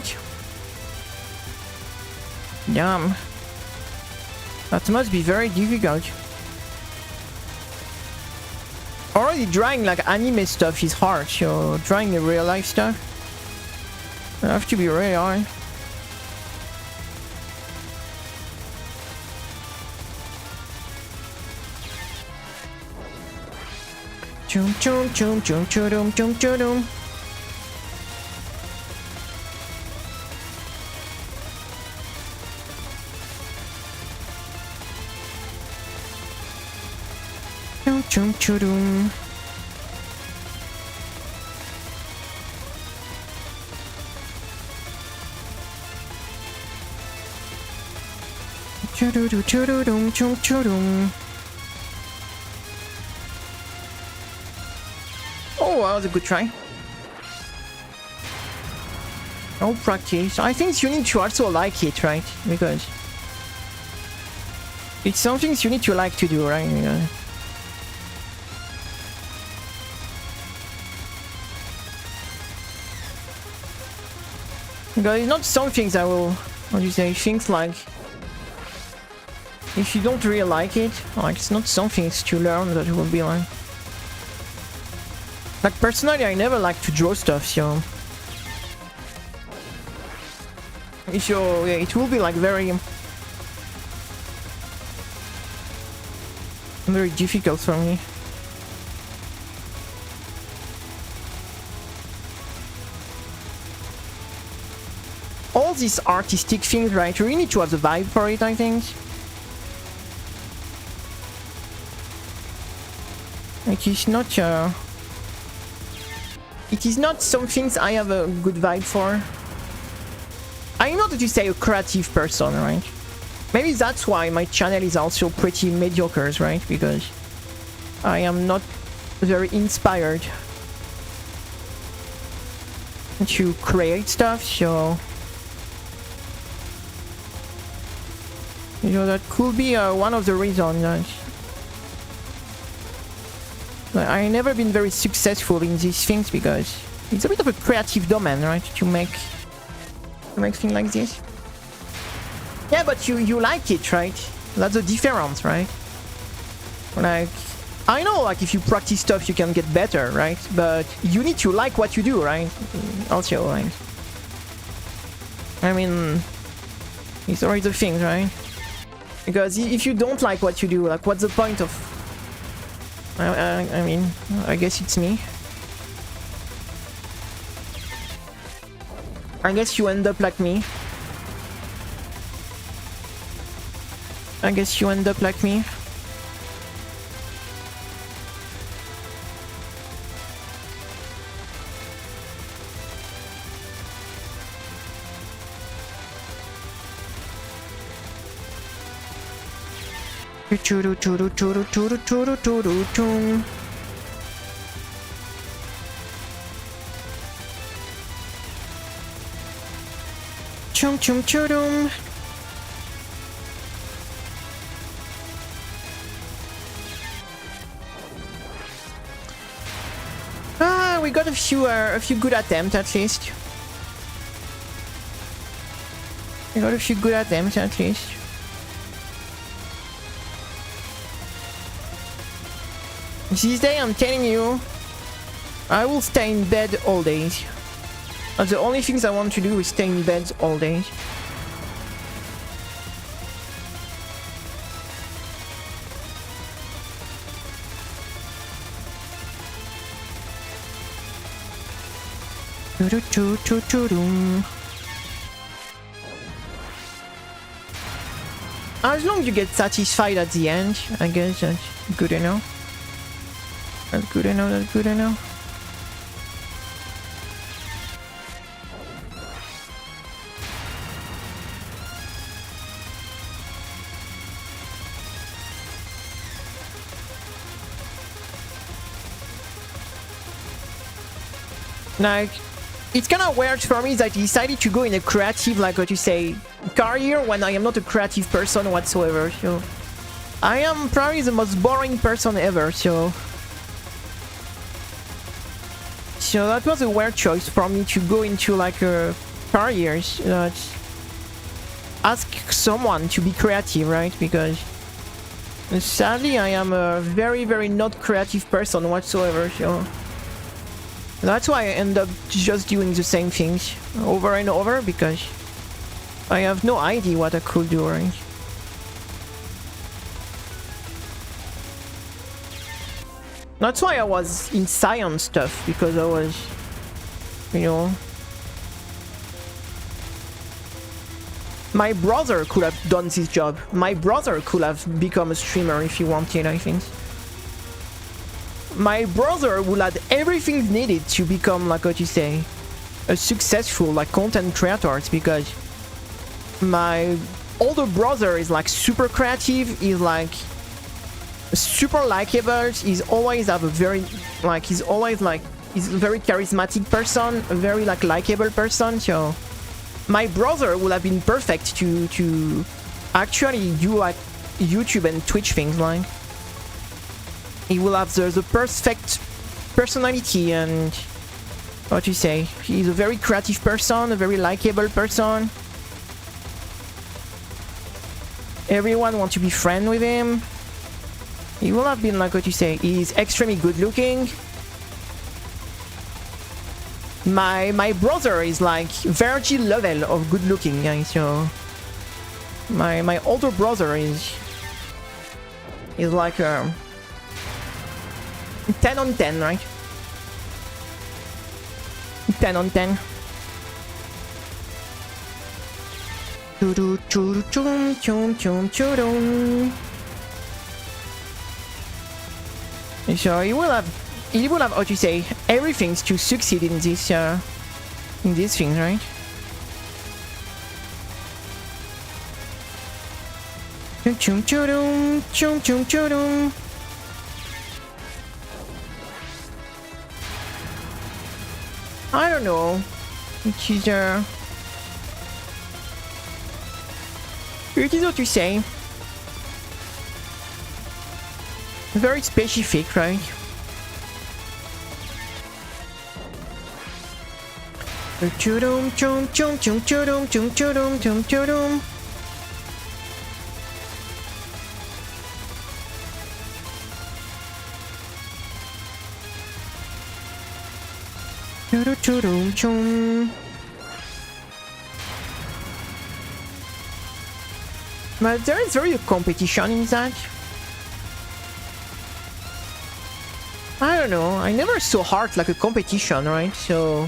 Damn. That must be very difficult. Already drawing like anime stuff is hard, so drawing the real life stuff, I have to be really hard. Chum chum chum chum chum chum chum. Chum chum chum. Chum chum chum chum. Oh, that was a good try. No practice. I think you need to also like it, right? Because it's something you need to like to do, right? Because it's not some things I will, how do you say, things like if you don't really like it, like it's not something to learn that will be like personally I never like to draw stuff, so yeah, it will be like very difficult for me. All these artistic things, right? You really need to have the vibe for it, I think. It is not some things I have a good vibe for. I know that you say a creative person, right? Maybe that's why my channel is also pretty mediocre, right? Because I am not very inspired to create stuff, so you know, that could be one of the reasons that I never been very successful in these things, because it's a bit of a creative domain, right? To make things like this. Yeah, but you like it, right? That's the difference, right? Like, I know, like, if you practice stuff, you can get better, right? But you need to like what you do, right? Also, like, I mean, it's always the thing, right? Because if you don't like what you do, like, what's the point of... I mean, I guess it's me. I guess you end up like me. I guess you end up like me. Chum chum chum. Ah, we got a few good attempts at least. We got a few good attempts at least. This day, I'm telling you, I will stay in bed all day. That's the only things I want to do is stay in bed all day. As long as you get satisfied at the end, I guess that's good enough. That's good enough, that's good enough. Like, it's kind of weird for me that I decided to go in a creative, like what you say, career when I am not a creative person whatsoever, so... I am probably the most boring person ever, so... So that was a weird choice for me to go into like a careers that ask someone to be creative, right? Because sadly I am a very not creative person whatsoever, so that's why I end up just doing the same things over and over, because I have no idea what I could do, right? That's why I was in science stuff, because I was, you know... My brother could have done this job. My brother could have become a streamer if he wanted, I think. My brother would have everything needed to become, like what you say, a successful, like, content creator, because my older brother is, like, super creative, he's, like... super likable. He's always have a very he's always like he's a very charismatic person, a very like likable person. So my brother would have been perfect to actually do like YouTube and Twitch things. Like he will have the perfect personality, and what you say, he's a very creative person, a very likable person. Everyone wants to be friends with him. He will have been like what you say. He's extremely good looking. My brother is like Virgil level of good looking, guys. So my older brother is like 10 on 10, right? 10 on 10. So he will have how to say everything to succeed in this thing, right? I don't know. It is what you say. Very specific, right? But there is very a competition in that. I don't know. I never saw Heart like a competition, right? So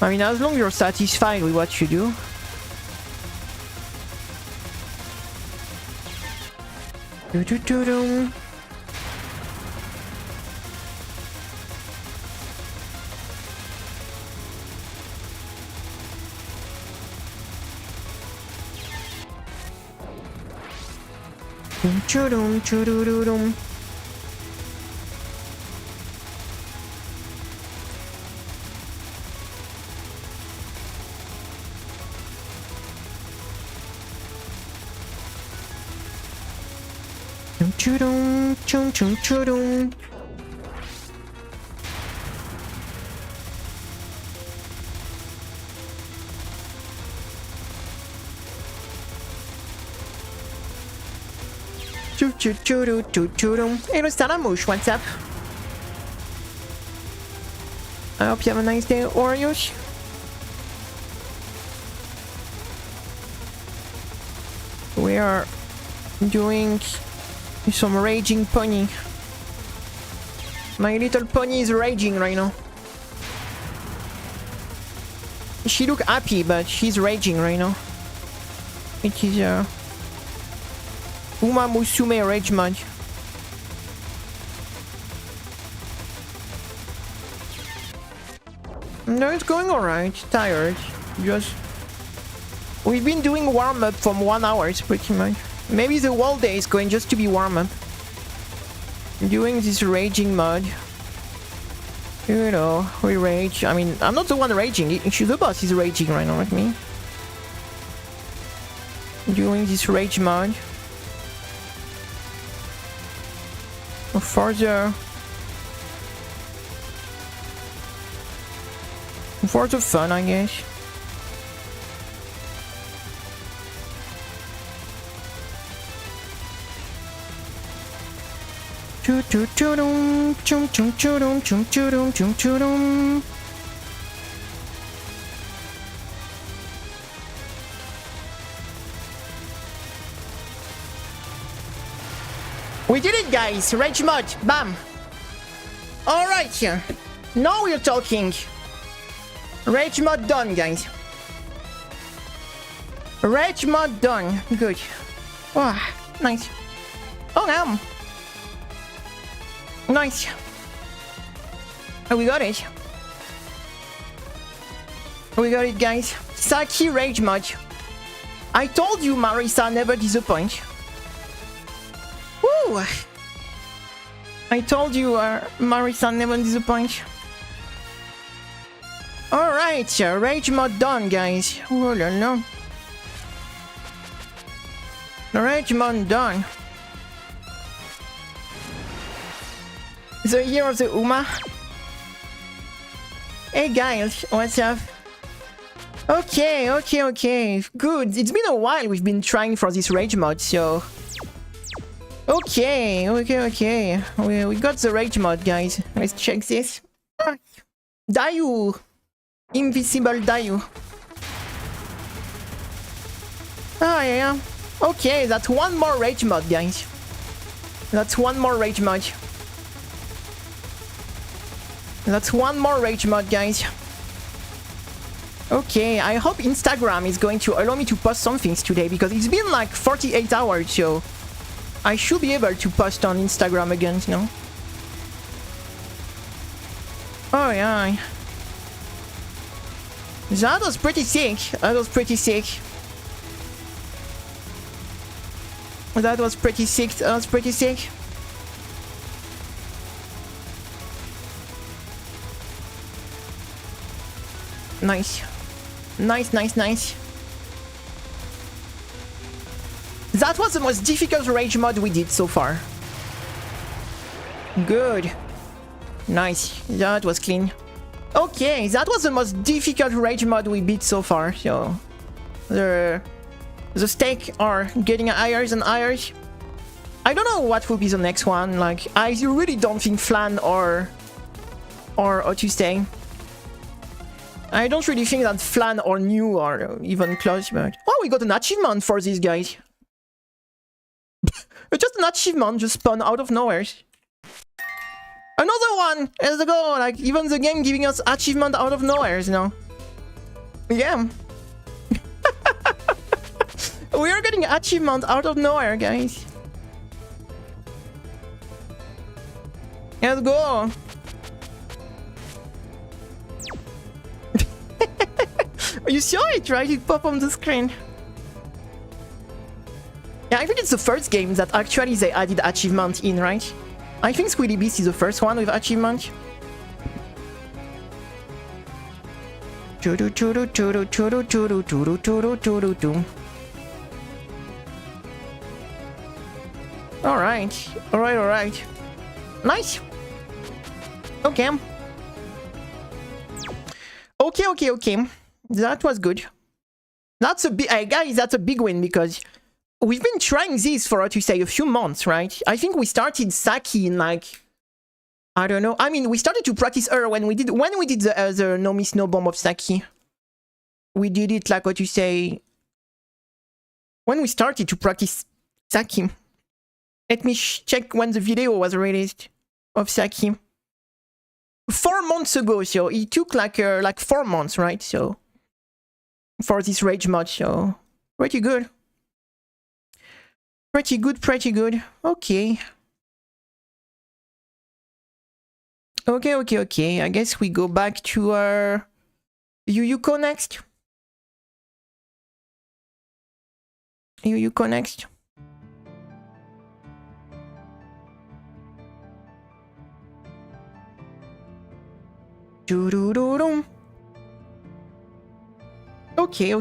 I mean, as long as you're satisfied with what you do. Hey, Nostalmouche, what's up? I hope you have a nice day, Oreos. We are doing some raging pony. My little pony is raging right now. She look happy, but she's raging right now. It is Uma Musume rage mod. No, it's going alright. Tired. Just we've been doing warm up for 1 hour pretty much. Maybe the whole day is going just to be warm up. Doing this raging mod. You know, we rage. I mean, I'm not the one raging. The boss is raging right now with me. Doing this rage mod. For the fun, I guess. We did it, guys! Rage mod, bam! Alright, now we're talking. Rage mod done, guys. Rage mod done. Good. Oh, nice. Oh, no. Nice. Oh, we got it. We got it, guys. Saki rage mod. I told you, Marisa never disappoint. Woo! I told you, Marisa never disappoint. Alright, rage mod done, guys. Oh la la. Rage mod done. The year of the Uma. Hey guys, what's up? Okay. Good. It's been a while we've been trying for this rage mod, so... Okay. We got the rage mod, guys. Let's check this. Dayu! Invisible Dayu. Oh, yeah. Okay, that's one more rage mod, guys. That's one more rage mod. That's one more rage mod, guys. Okay, I hope Instagram is going to allow me to post some things today, because it's been like 48 hours, so I should be able to post on Instagram again, you know? Oh, yeah. That was pretty sick. That was pretty sick. That was pretty sick. That was pretty sick. Nice. Nice. That was the most difficult rage mod we did so far. Good. Nice. That was clean. Okay, that was the most difficult rage mod we beat so far, so... The stakes are getting higher and higher. I don't know what will be the next one, like, I really don't think Flan or how to say... I don't really think that Flan or New are even close, but... Oh, we got an achievement for these guys. Just an achievement just spawned out of nowhere. Another one! Let's go! Like, even the game giving us achievement out of nowhere, you know? Yeah. We are getting achievement out of nowhere, guys. Let's go! You saw it, right? It popped on the screen. Yeah, I think it's the first game that actually they added achievement in, right? I think Squiddy Beast is the first one with achievement. Alright. Nice. Okay. That was good. That's a big... guys, that's a big win, because... We've been trying this for, how to say, a few months, right? I think we started Saki in, like... I don't know. I mean, we started to practice her when we did the No Miss No Bomb of Saki. We did it, like, what you say... When we started to practice Saki. Let me check when the video was released of Saki. 4 months ago, so it took like 4 months, right? So... For this rage mod, so... Pretty good. Pretty good. Okay. Okay. I guess we go back to our Yuyuko next. Okay.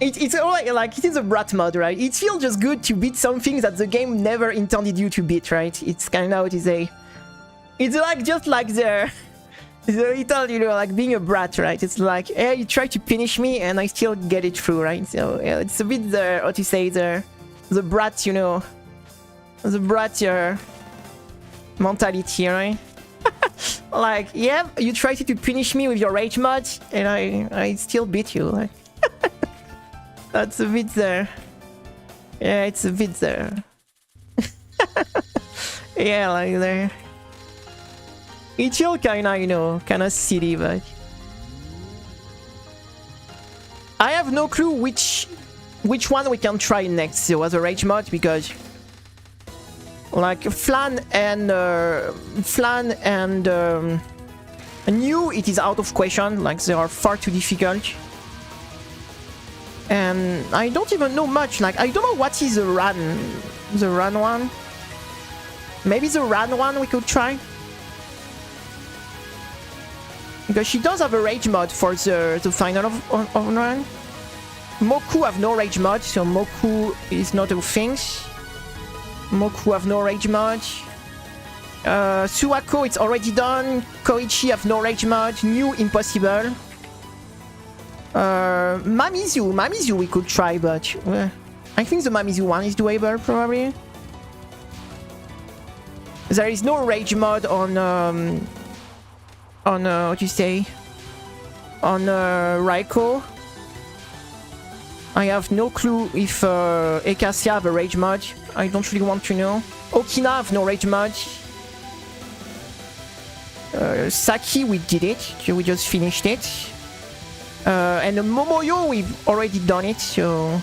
It's alright, like, it is a brat mod, right? It feels just good to beat something that the game never intended you to beat, right? It's kind of how to say... It's like, just like the little, you know, like being a brat, right? It's like, hey, you try to punish me and I still get it through, right? So, yeah, it's a bit the, how to say, the brat, you know... The brat, mentality, right? Like, yeah, you tried to punish me with your rage mod and I still beat you, like... That's a bit there. Yeah, it's a bit there. Yeah, like there. It's all kinda, you know, kinda silly, but... I have no clue which one we can try next, so as a rage mod, because... Like, Flan and New, it is out of question, like, they are far too difficult. And I don't even know much, like, I don't know what is the run one. Maybe the run one we could try? Because she does have a rage mod for the final of run. Moku have no rage mod, so Moku is not a thing. Moku have no rage mod. Suwako, it's already done. Koichi have no rage mod. New impossible. Mamizu we could try, but I think the Mamizu one is doable probably. There is no rage mod on what do you say? On Raiko. I have no clue if Ekasia have a rage mod. I don't really want to know. Okina have no rage mod. Saki, we did it. We just finished it. And the Momoyo, we've already done it, so...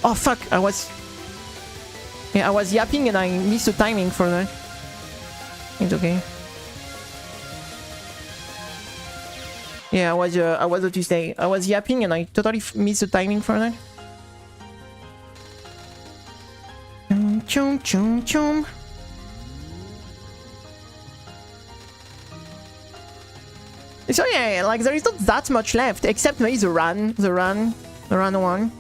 Oh fuck, I was yapping and I missed the timing for that. It's okay. Yeah, I was what to say. I was yapping and I totally missed the timing for that. Chum chum chum. So yeah, like there is not that much left, except maybe the run one.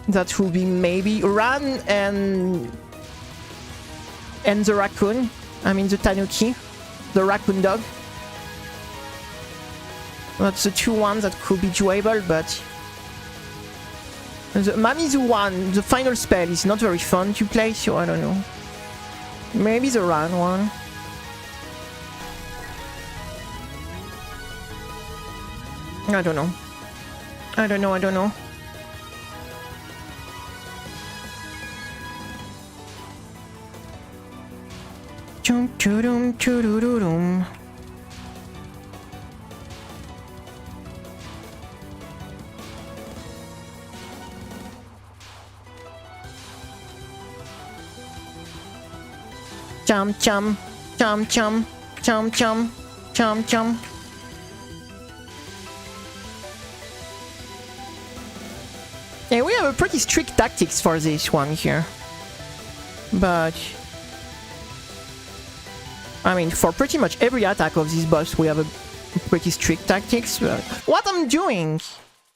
That will be maybe run and the raccoon. I mean the tanuki, the raccoon dog. That's the two ones that could be doable, but the Mamizu one, the final spell, is not very fun to play, so I don't know. Maybe the run one. I don't know. I don't know. Chum chudum chududum. Chum chum chum chum chum chum chum chum. Yeah, we have a pretty strict tactics for this one here. But... I mean, for pretty much every attack of this boss, we have a pretty strict tactics. But what I'm doing?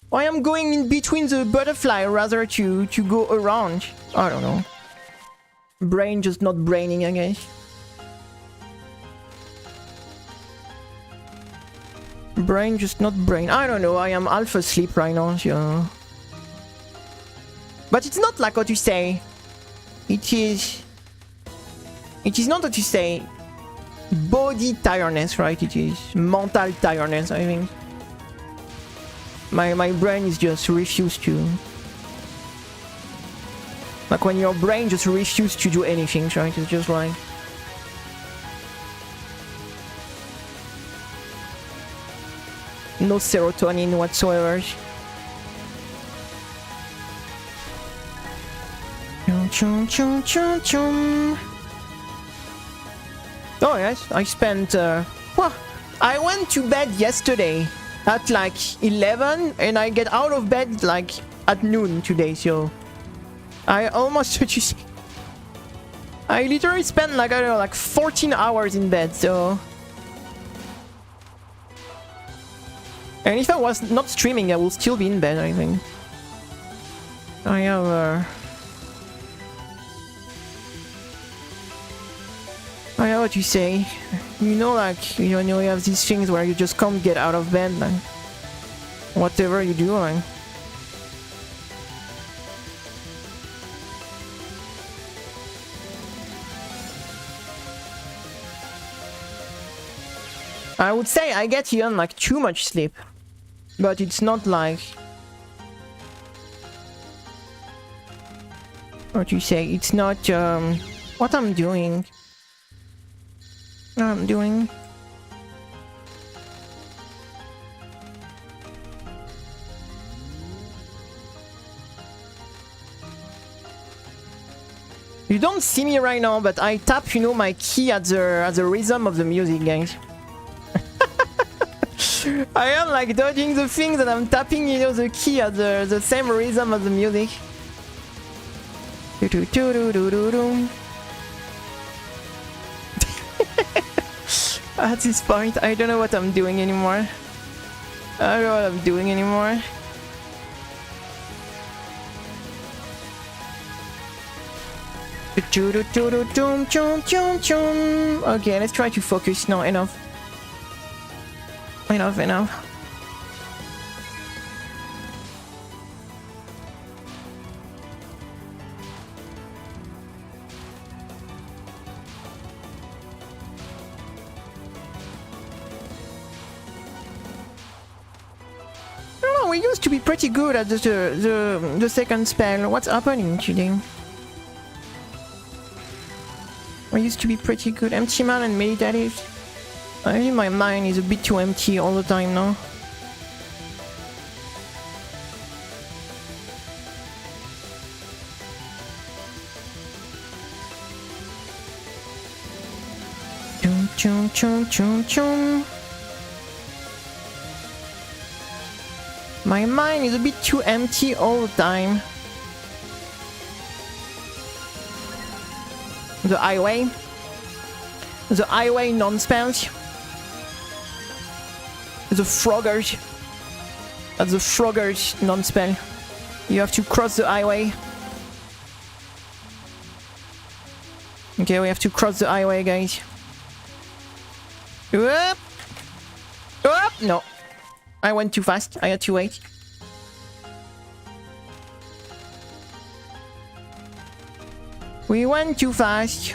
Why I'm going in between the butterfly rather to go around? I don't know. Brain just not braining, I guess. Brain just not brain. I don't know, I am half asleep right now, so... But it's not like what you say. It is not what you say. Body tiredness, right? It is mental tiredness, I think. My brain is just refused to... Like when your brain just refuses to do anything, right? It's just like... No serotonin whatsoever. Chum chum chum chum. Oh yes, I spent well, I went to bed yesterday at like 11 and I get out of bed like at noon today, so I almost I literally spent like, I don't know, like 14 hours in bed, so... And if I was not streaming, I would still be in bed, I think. I have I know what you say. You know, like, you know, you have these things where you just can't get out of bed, like, whatever you do, like. I would say I get even like too much sleep, but it's not like... What you say? It's not what I'm doing. I'm doing. You don't see me right now, but I tap, you know, my key at the rhythm of the music, guys. I am like dodging the thing that I'm tapping, you know, the key at the same rhythm as the music. At this point, I don't know what I'm doing anymore. I don't know what I'm doing anymore. Okay, let's try to focus. No, enough. Enough. Oh, we used to be pretty good at the second spell. What's happening today? We used to be pretty good. Empty man and meditative. I think my mind is a bit too empty all the time now. Chum chum chum chum. My mind is a bit too empty all the time. The highway non-spells. The Froggers. That's the Froggers non-spell. You have to cross the highway. Okay, we have to cross the highway, guys. Up! Up! No. I went too fast. I had to wait. We went too fast.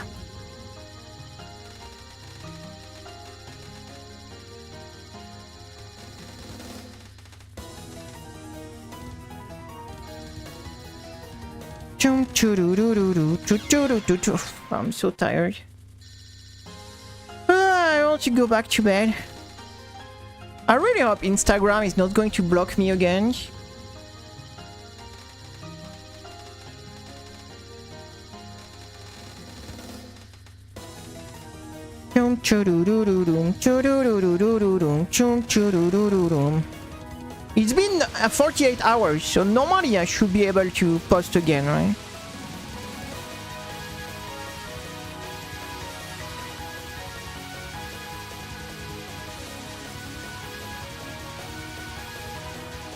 I'm so tired. I want to go back to bed. I really hope Instagram is not going to block me again. It's been 48 hours, so normally I should be able to post again, right?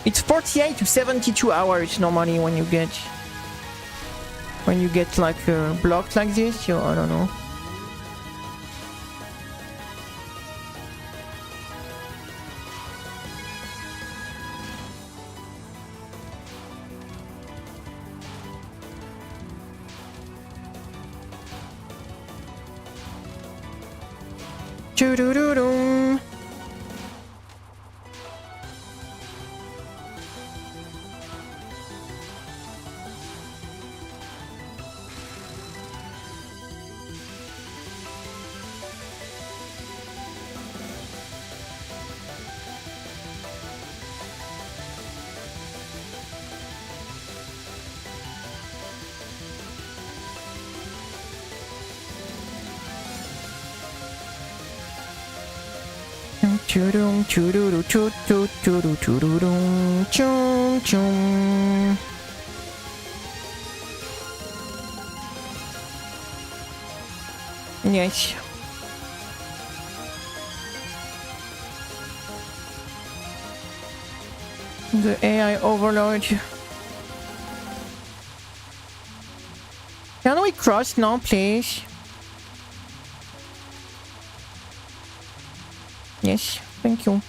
It's 48 to 72 hours normally when you get like blocked like this, so I don't know. Choo-doo-doo-doo. Choo-dum, choo-doo-doo, choo-doo, choo-doo, choo-doo-dum, chum, chum. Yes. The AI overload. Can we cross now, please? Yes, thank you.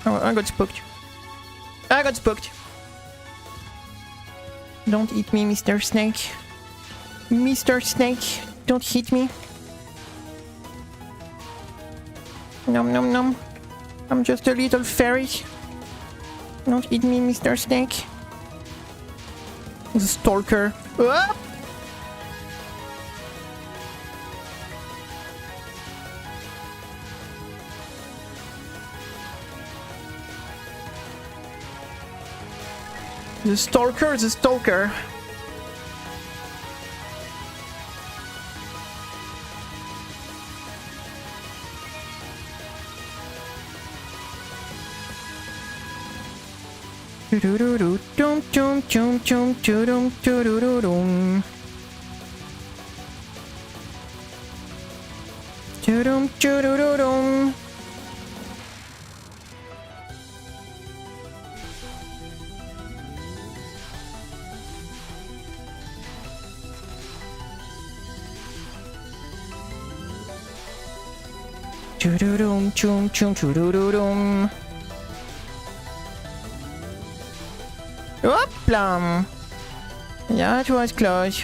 Oh, I got spooked. I got spooked. Don't eat me, Mr. Snake. Mr. Snake, don't hit me. Nom nom nom. I'm just a little fairy. Don't eat me, Mr. Snake. The stalker. Ah! The stalker, the stalker. Do-do-do-do, dum dum dum dum dum dum dum dum. Choo-doo-doom, choom, choom, choo-doo-doo-doom. Hopla! That was close.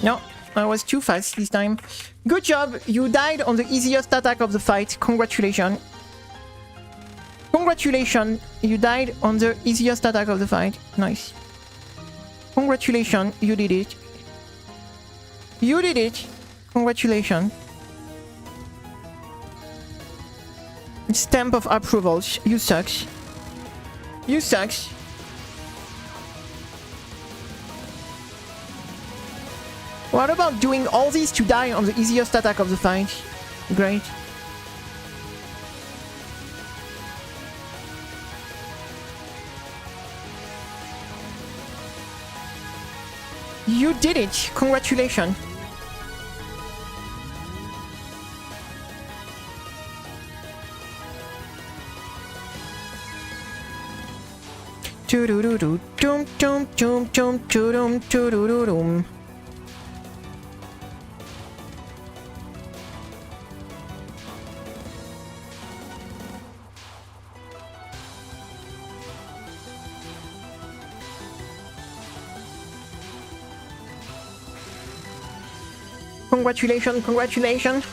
No, I was too fast this time. Good job, you died on the easiest attack of the fight. Congratulations. Congratulations, you died on the easiest attack of the fight. Nice. Congratulations, you did it. You did it. Congratulations. Stamp of approval. You sucks. You sucks. What about doing all this to die on the easiest attack of the fight? Great. You did it! Congratulations! Choo-doo-doo-doo, doom, doom, doom, doom, choo-doom, choo-doo-doo-doom. Congratulations, congratulations.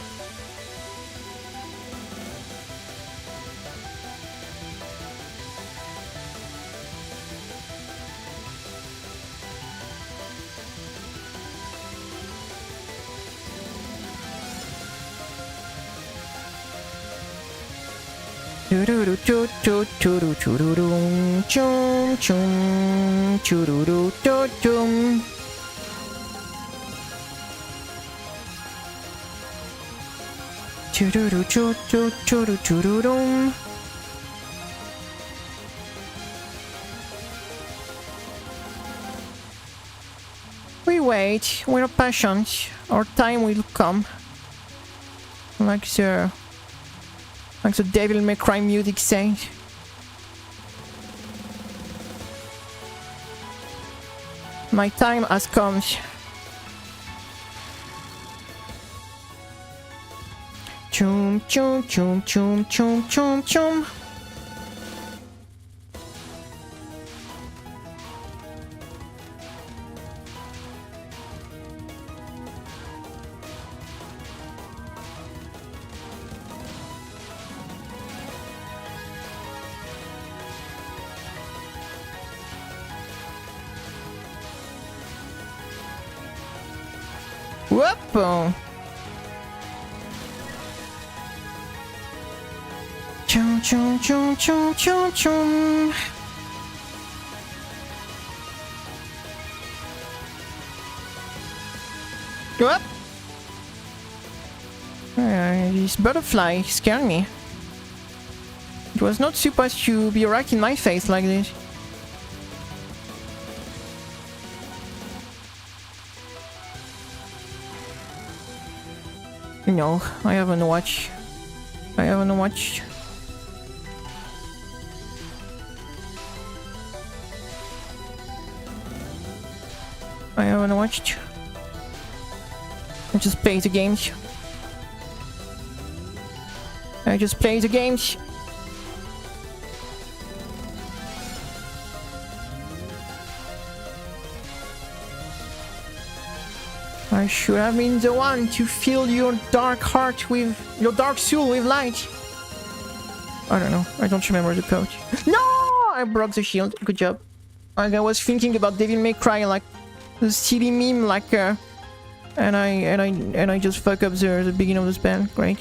Choo-doo-doo-choo-choo-choo-doo-choo-doo-doom. Chum-chum. Choo-doo-doo-doo-doom. Choo-doo-doo-choo-choo-choo-doo-choo-doo-doom. We wait, we're patient. Our time will come. Like the Devil May Cry music says. My time has come. Chum chum chum chum chum chum chum. Whoop! Chum chum chum chum chum chum. Whoop! This butterfly scared me. It was not supposed to be right in my face like this. No, I haven't watched. I haven't watched. I haven't watched. I just play the games. I just play the games. I should have been the one to fill your dark heart with your dark soul with light. I don't know. I don't remember the code. No! I broke the shield. Good job. Like I was thinking about Devil May Cry, like the silly meme, like and I just fuck up the beginning of the spell. Great.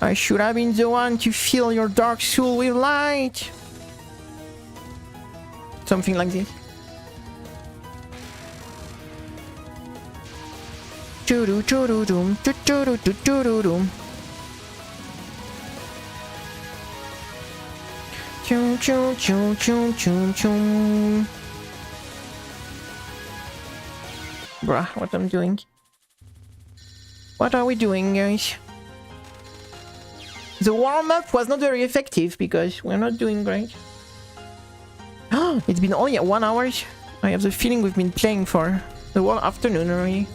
I should have been the one to fill your dark soul with light. Something like this. Choo-doo choo-doo doom, choo-doo choo-doo doom. Choo choo choo choo choo choo. Bruh, what I'm doing? What are we doing, guys? The warm-up was not very effective because we're not doing great. It's been only 1 hour. I have the feeling we've been playing for the whole afternoon already.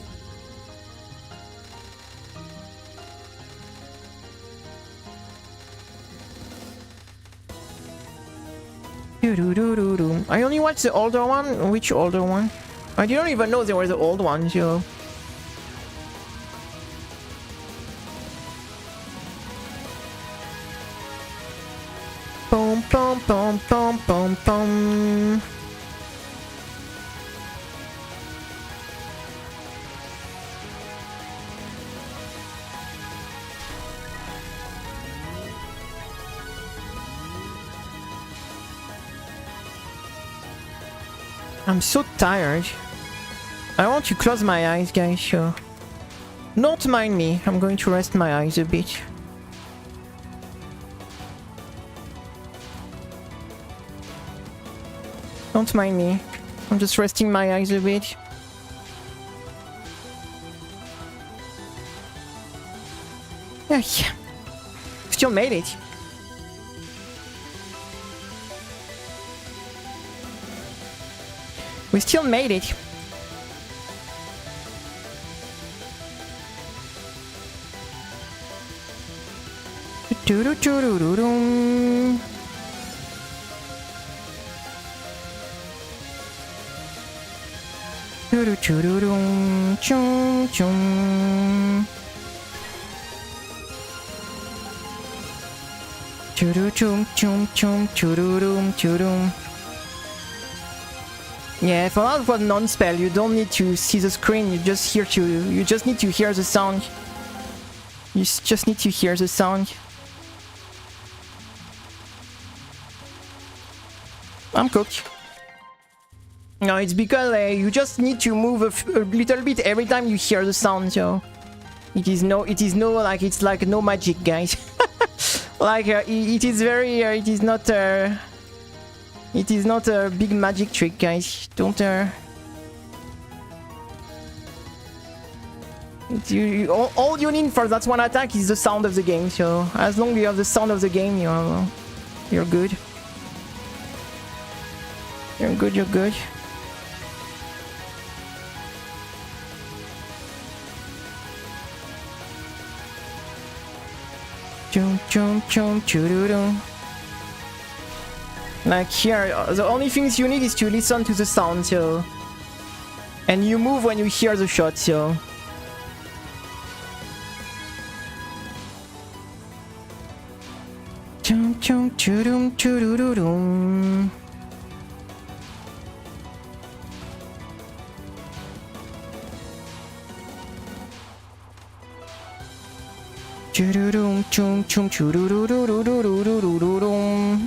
I only watched the older one. Which older one? I didn't even know there was the old one, so... Boom, boom, boom, boom, boom, boom. I'm so tired. I want to close my eyes, guys, so... Don't mind me, I'm going to rest my eyes a bit. Don't mind me. I'm just resting my eyes a bit. Yeah. Still made it. We still made it. Do-do-do-do-do-dum. Do-do-do-do-dum. Chum chum. Chum chum chum chum chum. Yeah, for that for non-spell, you don't need to see the screen. You just need to hear the sound. You just need to hear the sound. I'm cooked. No, it's because you just need to move a little bit every time you hear the sound. So it is no like it's like no magic, guys. Like it is very it is not a big magic trick, guys. Don't all you need for that one attack is the sound of the game. So as long as you have the sound of the game, you're good. You're good. You're good. Chum chum chum choo-doo-doo. Like here, the only things you need is to listen to the sound, so... And you move when you hear the shot, so... Chum chum choo-doom choo-doo-doo-doom. Choo-doo-doom chum chum choo-doo-doo-doo-doo-doo-doo-doo-doo-doo.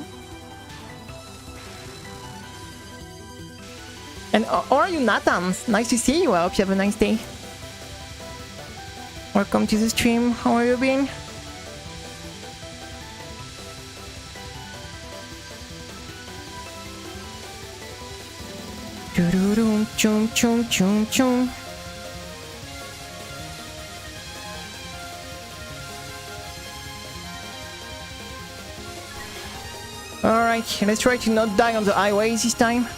And how are you, Nathan? Nice to see you. I hope you have a nice day. Welcome to the stream. How are you been? Choo-doo-doom chum chum chum chum. Alright, let's try to not die on the highway this time.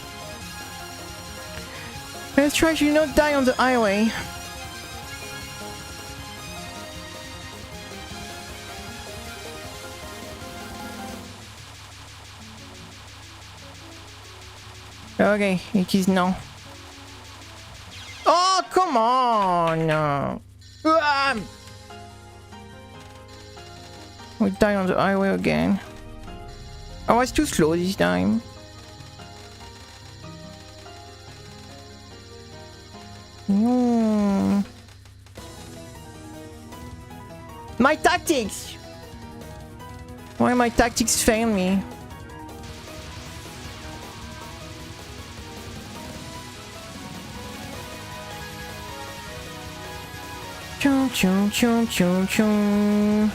Let's try to not die on the highway. Okay, it is now. Oh, come on! We die on the highway again. I was too slow this time. No. My tactics! Why my tactics fail me? Chum chum chum chum chum.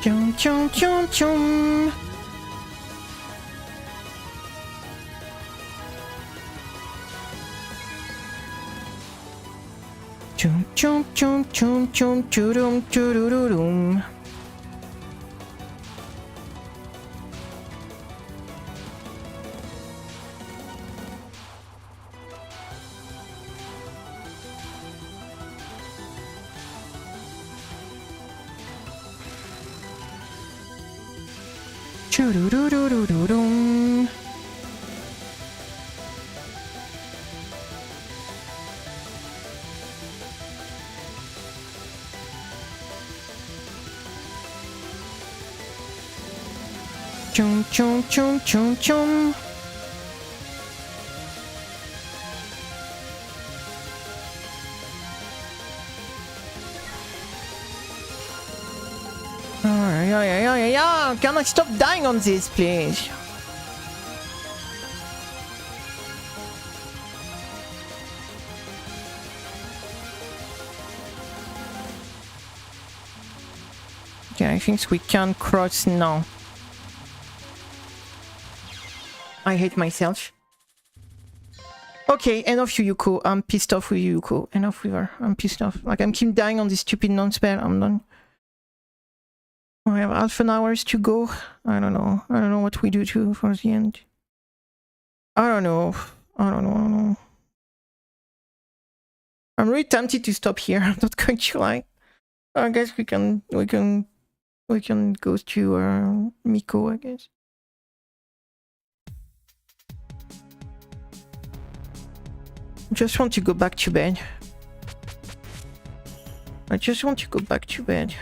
Chum chum chum chum. Chum chum chum chum chum chum chum. Choo-doo-doo-doo-doo-doo. Chum chum chum chum chum. Yeah. Can I stop dying on this, please? Okay, I think we can cross now. I hate myself. Okay, enough you, Yuko. I'm pissed off with you, Yuko. Enough with her. I'm pissed off. Like, I'm keep dying on this stupid non-spell. I'm done. I have half an hour to go. I don't know. I don't know what we do to for the end. I don't know. I'm really tempted to stop here. I'm not going to lie. I guess we can go to Miko, I guess. Just want to go back to bed. I just want to go back to bed.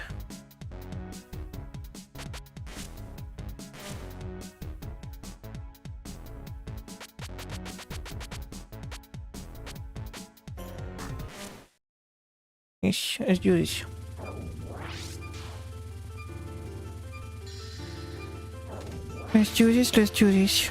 Yes, let's do this. Let's do this.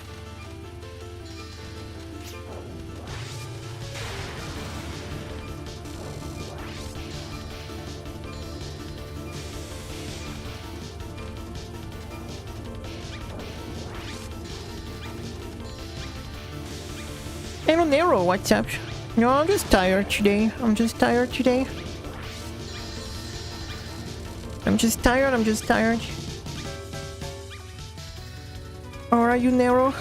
Hello Nero, what's up? No, I'm just tired today. I'm just tired. How are you, Nero?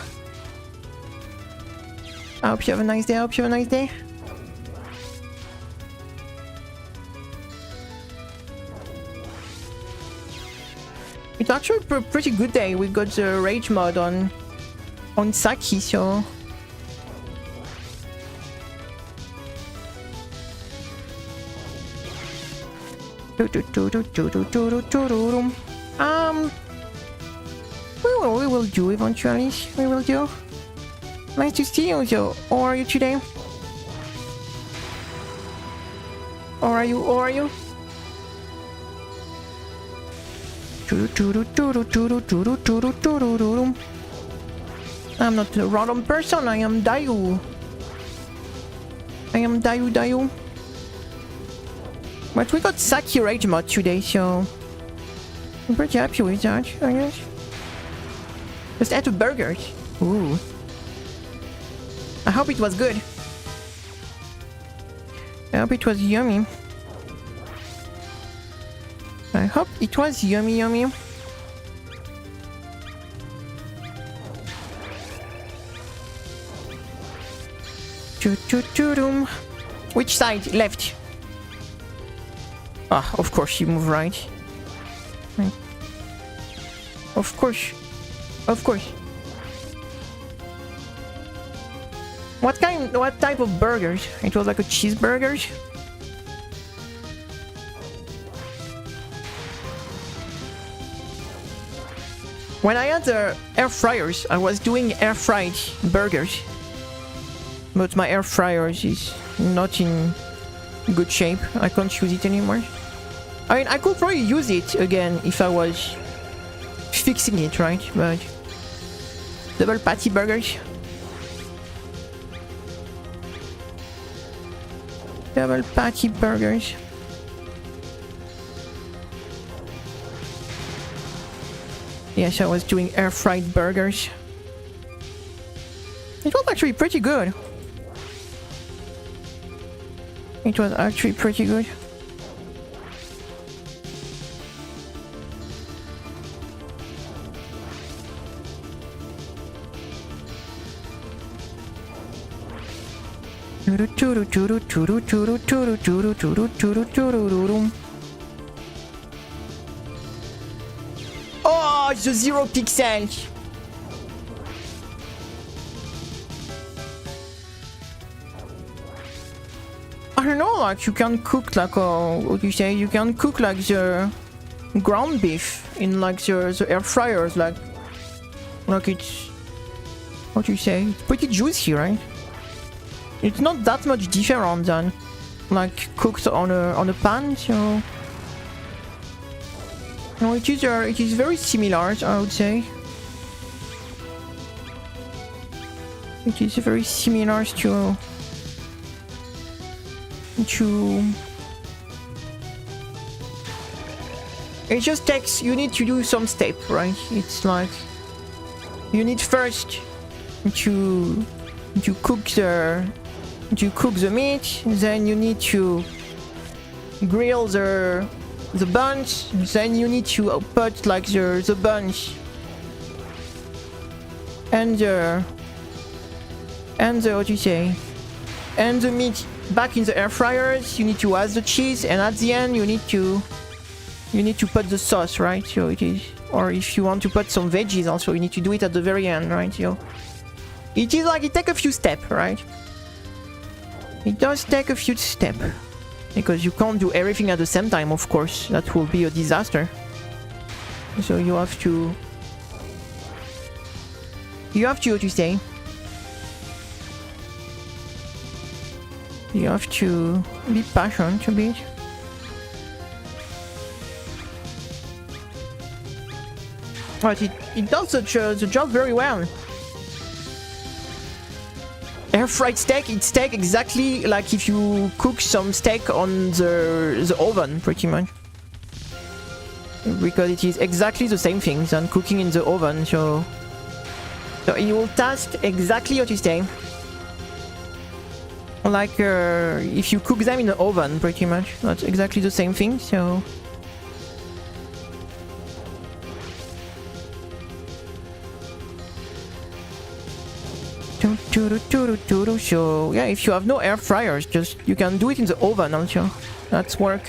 I hope you have a nice day. It's actually a pretty good day. We got the rage mod on Saki, so... We will do eventually. We will do. Nice to see you, Joe. How are you today? How are you? I'm not a random person. I am Dayu. But we got Saki Rage mod today, so I'm pretty happy with that, I guess. Just had 2 burgers. Ooh. I hope it was good. I hope it was yummy. Which side? Left. Ah, of course you move right. Of course. What type of burgers? It was like a cheeseburger? When I had the air fryers, I was doing air fried burgers. But my air fryer is not in good shape. I can't use it anymore. I mean, I could probably use it again if I was fixing it, right? But double patty burgers. Yes, I was doing air fried burgers. It was actually pretty good. Oh, gosh, the 0 pixels! I don't know, like you can cook like what do you say? You can cook like the ground beef in like the air fryers, like it's what do you say? It's pretty juicy, right? It's not that much different than like cooked on a pan, so no, it is very similar, I would say. It is very similar to it just takes, you need to do some step, right? It's like you need first to cook the meat, then you need to grill the buns, then you need to put like the buns and the what do you say, and the meat back in the air fryers. You need to add the cheese, and at the end you need to put the sauce, right? So it is, or if you want to put some veggies also, you need to do it at the very end, right? So it is like it takes a few steps, right? It does take a few steps, because you can't do everything at the same time, of course. That will be a disaster. So you have to what you say, you have to be patient a bit. But it does the job very well. Air fried steak, it's steak exactly like if you cook some steak on the oven, pretty much. Because it is exactly the same thing than cooking in the oven, so it will taste exactly what you say. Like if you cook them in the oven, pretty much. That's exactly the same thing, so so yeah, if you have no air fryers, just you can do it in the oven also. That's work.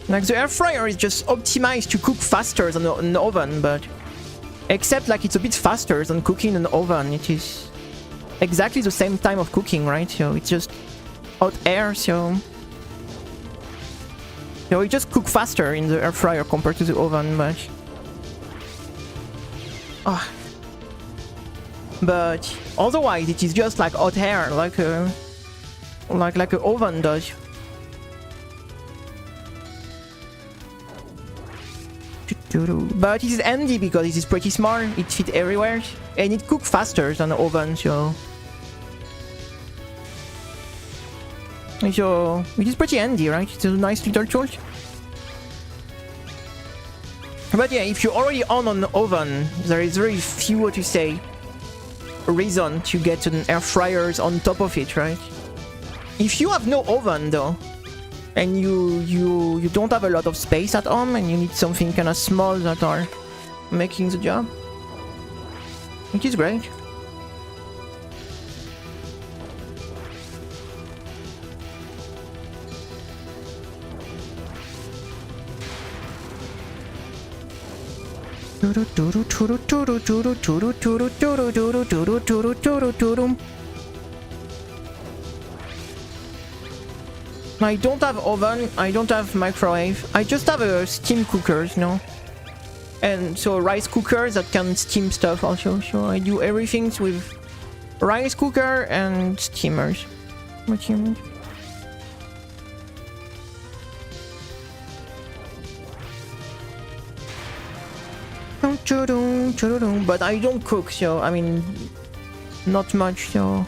Like the air fryer is just optimized to cook faster than an oven, but except like it's a bit faster than cooking in an oven. It is exactly the same time of cooking, right? So it's just hot air, so it just cook faster in the air fryer compared to the oven, but but otherwise it is just like hot air, like a oven does. But it is handy because it is pretty small, it fits everywhere, and it cooks faster than the oven, so it is pretty handy, right? It's a nice little tool. But yeah, if you're already on an oven, there is very few, what you say, reason to get an air fryers on top of it, right? If you have no oven though, and you don't have a lot of space at home, and you need something kind of small that are making the job, it is great. I don't have oven, I don't have microwave, I just have a steam cookers, no? And so rice cookers that can steam stuff also, so I do everything with rice cooker and steamers. What you mean? But I don't cook, so I mean, not much, so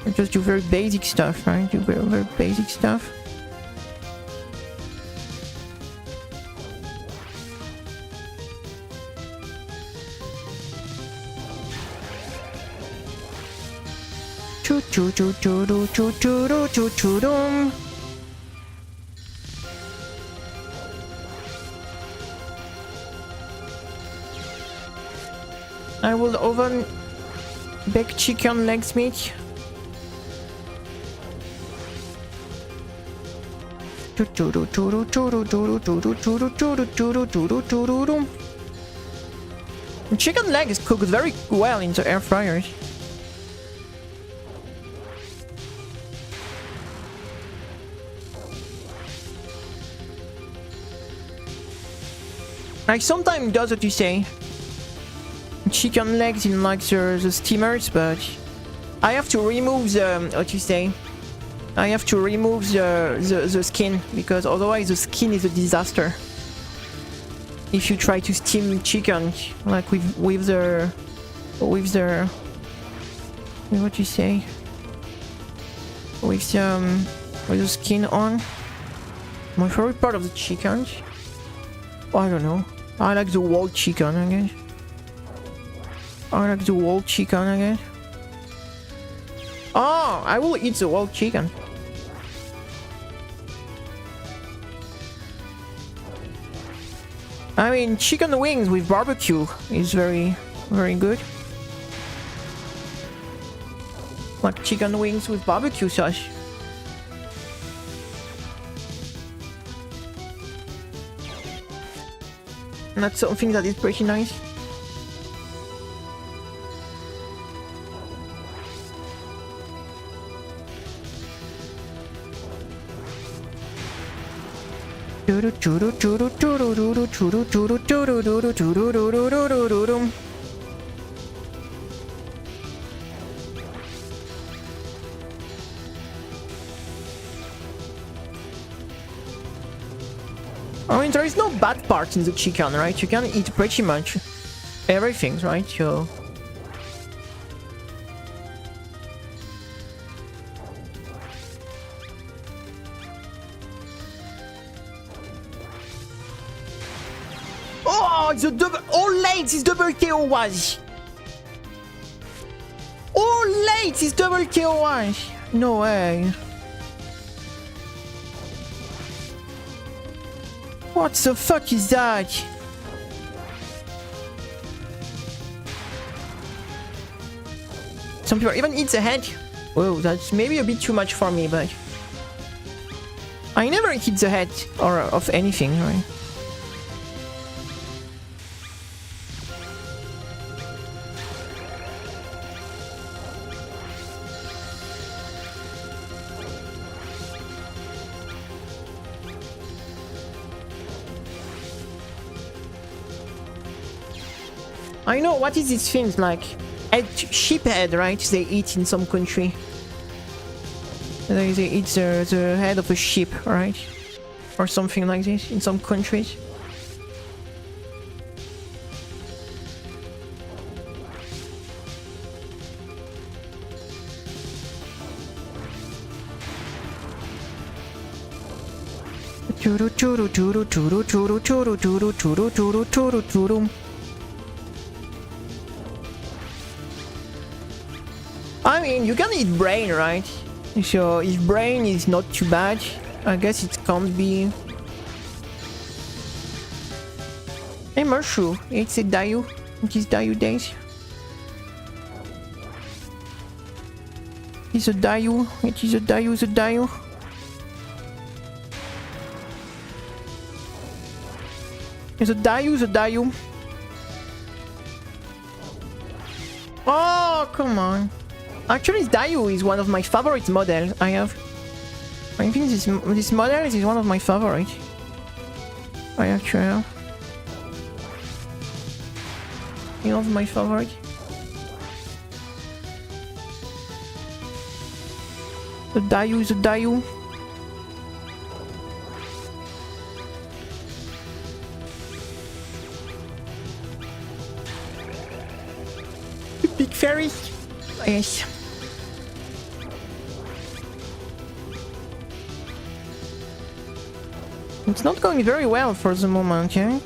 I just do very basic stuff, right? Do very, very basic stuff. I will oven bake chicken legs meat. Chicken leg is cooked very well in the air fryers. Like sometimes it does what you say. Chicken legs in like the steamers, but I have to remove the what you say. I have to remove the skin because otherwise the skin is a disaster. If you try to steam chicken like with the what you say with the skin on. My favorite part of the chicken, I don't know. I like the whole chicken, I guess. I like the whole chicken, I guess. Oh, I will eat the whole chicken. I mean, chicken wings with barbecue is very, very good. Like chicken wings with barbecue sauce. And that's something that is pretty nice. I mean, there is no bad part in the chicken, right? You can eat pretty much everything, right? So oh, the double! Oh, late this double KO was. Oh, late this double KO was. No way. What the fuck is that? Some people even eat the head. Whoa, that's maybe a bit too much for me, but I never eat the head or of anything, right? I know, what is these things like? Sheep head, right? They eat in some country. They eat the head of a sheep, right? Or something like this in some countries. I mean, you can eat brain, right? So if brain is not too bad, I guess it can't be. Hey, mushroom, it's a Dayu. It is Dayu days. It's a Dayu. It is a Dayu, the Dayu. It's a Dayu, the Dayu. Oh, come on. Actually, Dayu is one of my favorite models I have. I think this model is one of my favorites. I actually have. You know, my favorite. The Dayu, the Dayu. The big fairy. Yes. It's not going very well for the moment, yeah?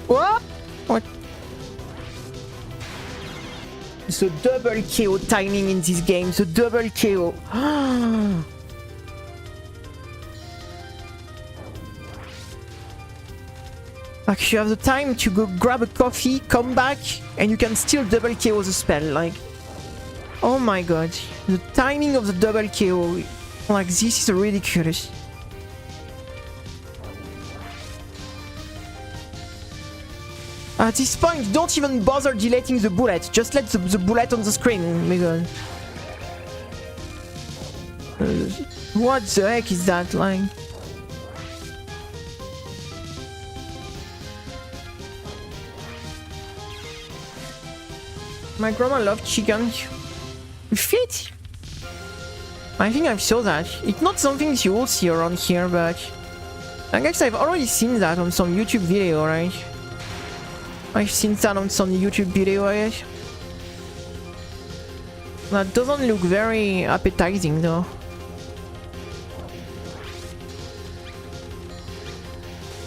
What? What? The double KO timing in this game, the double KO. Like, you have the time to go grab a coffee, come back, and you can still double KO the spell, like. Oh my god. The timing of the double KO, like, this is ridiculous. At this point, don't even bother deleting the bullet. Just let the bullet on the screen, because... what the heck is that, like? My grandma loved chicken. Fit? I think I've saw that. It's not something you will see around here, but... I guess I've already seen that on some YouTube video, right? I've seen that on some YouTube video, I guess. That doesn't look very appetizing, though.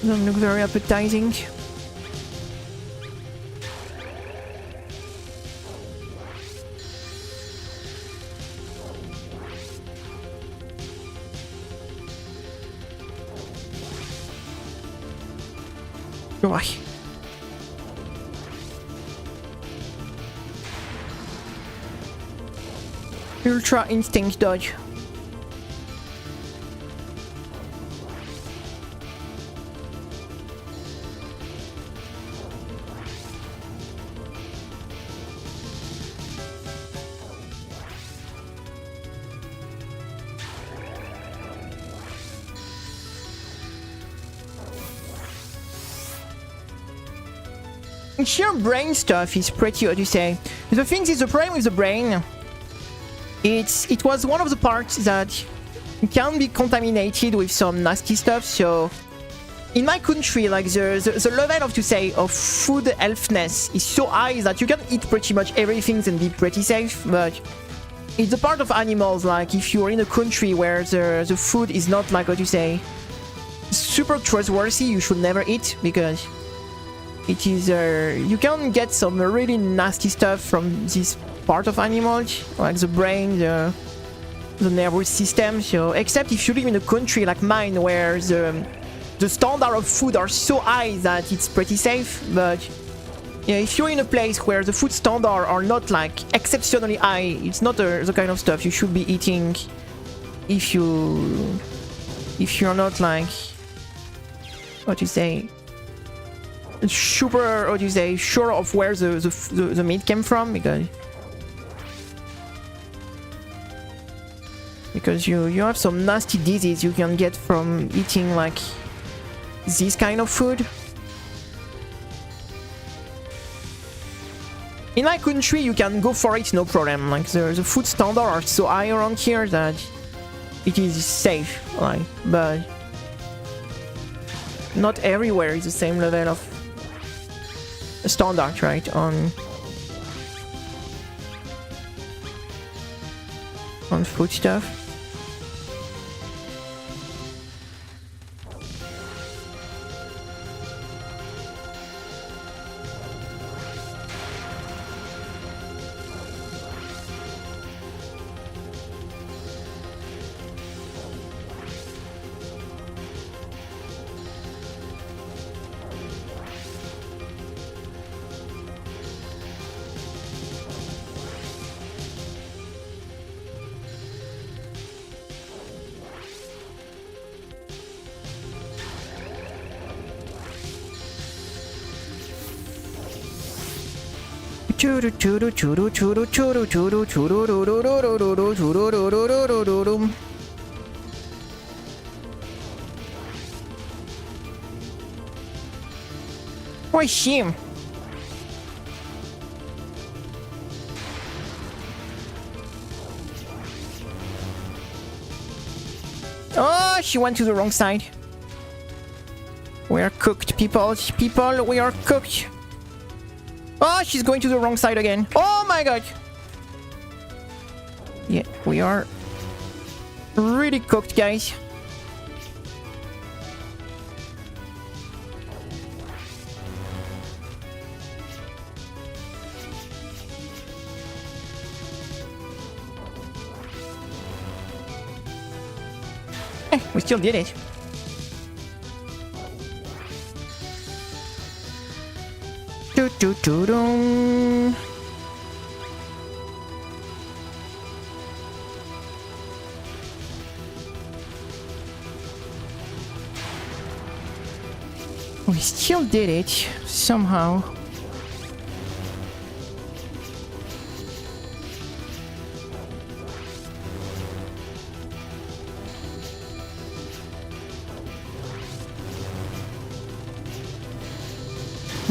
Doesn't look very appetizing. Why? Ultra instinct dodge. Sheer brain stuff is pretty, what do you say? The thing is, the problem with the brain, it was one of the parts that can be contaminated with some nasty stuff. So in my country, like the level of, to say, of food healthness is so high that you can eat pretty much everything and be pretty safe. But it's a part of animals, like if you're in a country where the food is not, like, what you say, super trustworthy, you should never eat, because it is, you can get some really nasty stuff from this part of animals, like the brain, the nervous system. So, except if you live in a country like mine, where the standard of food are so high that it's pretty safe. But yeah, if you're in a place where the food standard are not, like, exceptionally high, it's not the kind of stuff you should be eating if you're not, like, what you say, super, what do you say, sure of where the meat came from, because you have some nasty disease you can get from eating, like, this kind of food. In my country, you can go for it, no problem. Like, the food standards are so high around here that it is safe, like, but not everywhere is the same level of standard, right, on food stuff. Why she? Oh, she went to the wrong side. We are cooked, people. People, we are cooked. Oh, she's going to the wrong side again. Oh my god. Yeah, we are really cooked, guys. We still did it. We still did it somehow.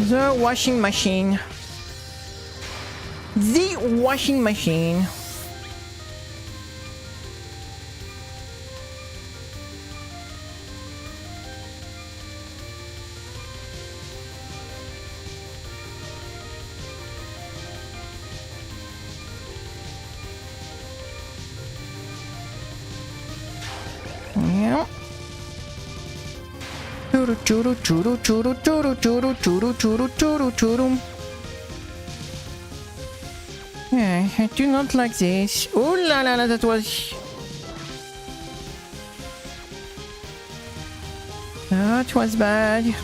The washing machine. The washing machine. Yeah. Yeah, I do not like this. Oh la la la, that was bad.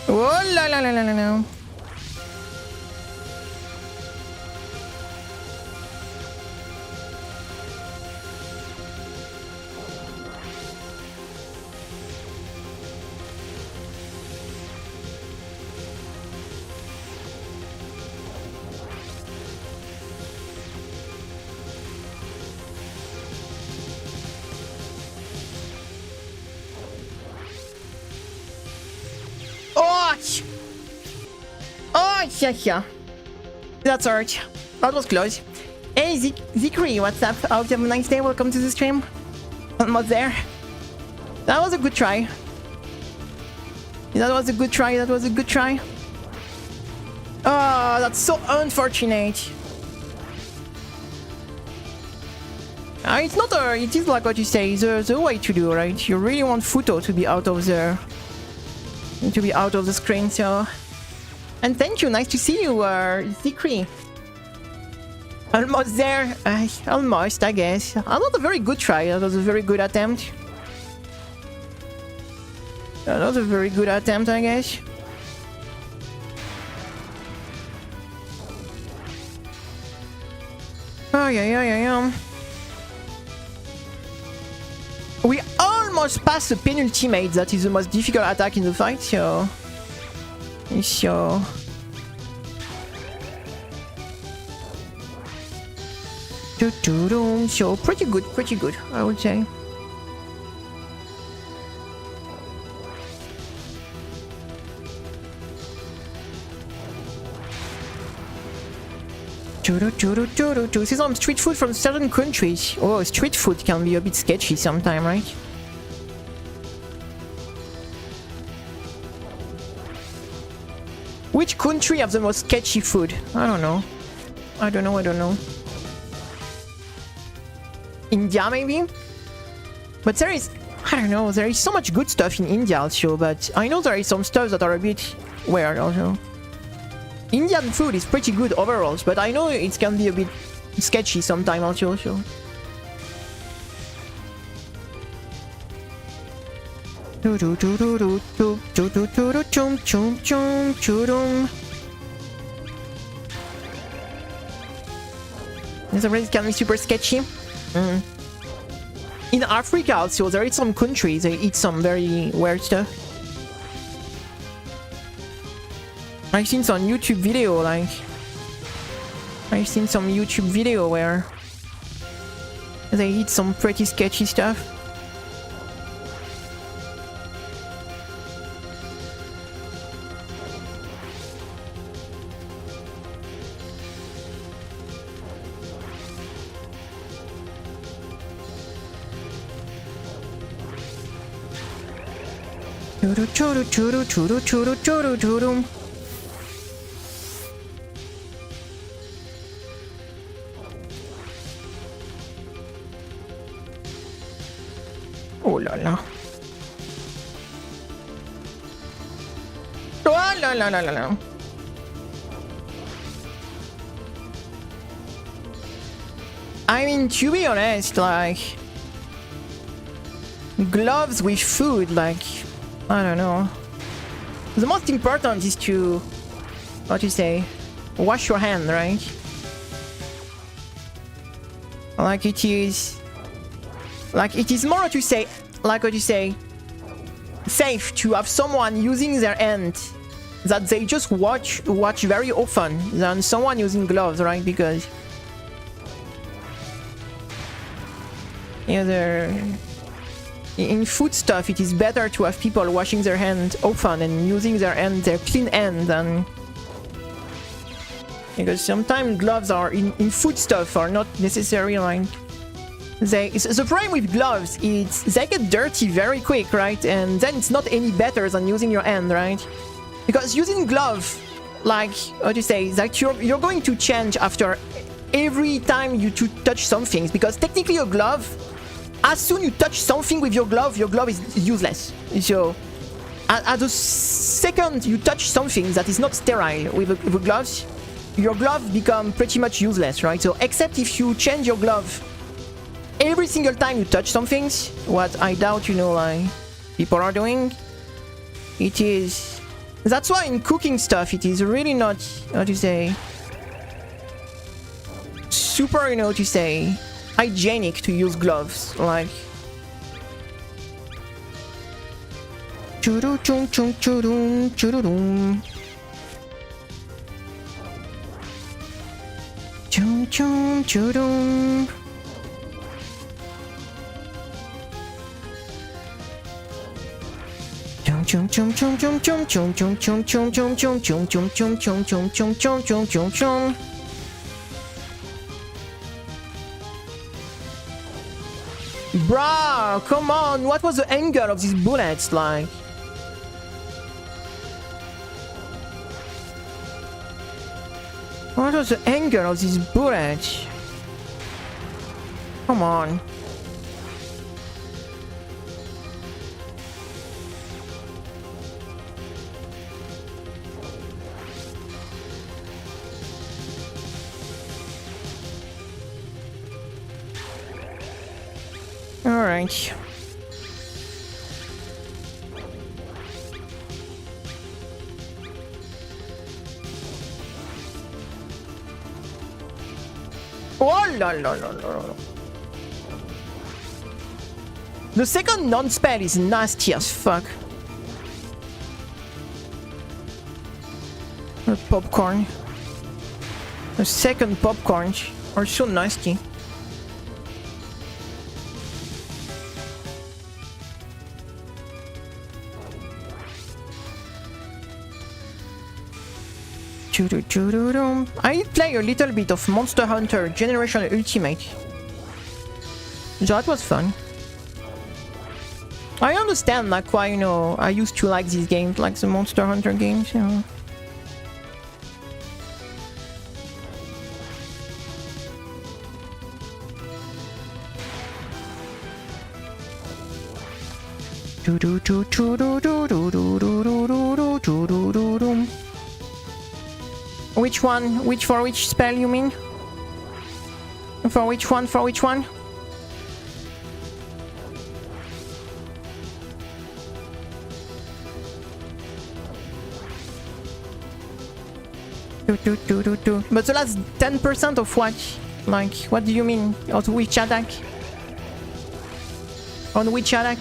Oh la la la la la la. Oh, yeah. That's hurt. That was close. Hey, Zikri, what's up? I hope you have a nice day. Welcome to the stream. Almost there. That was a good try. That was a good try. Oh, that's so unfortunate. It's not it is like what you say, the way to do, right? You really want Futo to be out of the screen, so... And thank you, nice to see you, Zikri. Almost there. Almost, I guess. Not a very good try, that was a very good attempt. That was a very good attempt, I guess. Oh, yeah. We almost passed the penultimate, that is the most difficult attack in the fight, so... So pretty good, I would say. See some street food from certain countries. Oh, street food can be a bit sketchy sometimes, right? Which country have the most sketchy food? I don't know. India, maybe? But there is... I don't know, there is so much good stuff in India also, but I know there is some stuff that are a bit weird also. Indian food is pretty good overall, but I know it can be a bit sketchy sometimes also. This already can be super sketchy. In Africa also, there is some countries they eat some very weird stuff. I've seen some YouTube video where they eat some pretty sketchy stuff. Oh la la. Oh la la la la la. I mean, to be honest, like... gloves with food, like... I don't know. The most important is to... what you say? Wash your hand, right? Like it is... like it is more to say... like what you say... safe to have someone using their hand that they just watch very often than someone using gloves, right? Because... in food stuff, it is better to have people washing their hands often and using their clean hand than... Because sometimes gloves are in food stuff are not necessarily like... the problem with gloves is they get dirty very quick, right? And then it's not any better than using your hand, right? Because using glove, like, how do you say, like you're going to change after every time you touch something. Because technically a glove, as soon you touch something with your glove is useless. So at the second you touch something that is not sterile with gloves, your glove become pretty much useless, right? So except if you change your glove every single time you touch something, what I doubt, you know, like people are doing, it is... That's why in cooking stuff it is really not, how to say, super, you know, to say, hygienic to use gloves, like... Bruh, come on, what was the angle of these bullets, like? What was the angle of these bullets? Come on. All right. Oh la la la la. The second non-spell is nasty as fuck. The popcorn. The second popcorn are so nasty. I play a little bit of Monster Hunter Generation Ultimate. That was fun. I understand like why, you know, I used to like these games, like the Monster Hunter games, you know. Which one? For which spell you mean? For which one? For which one? But the last 10% of what? Like, what do you mean? On which attack? On which attack?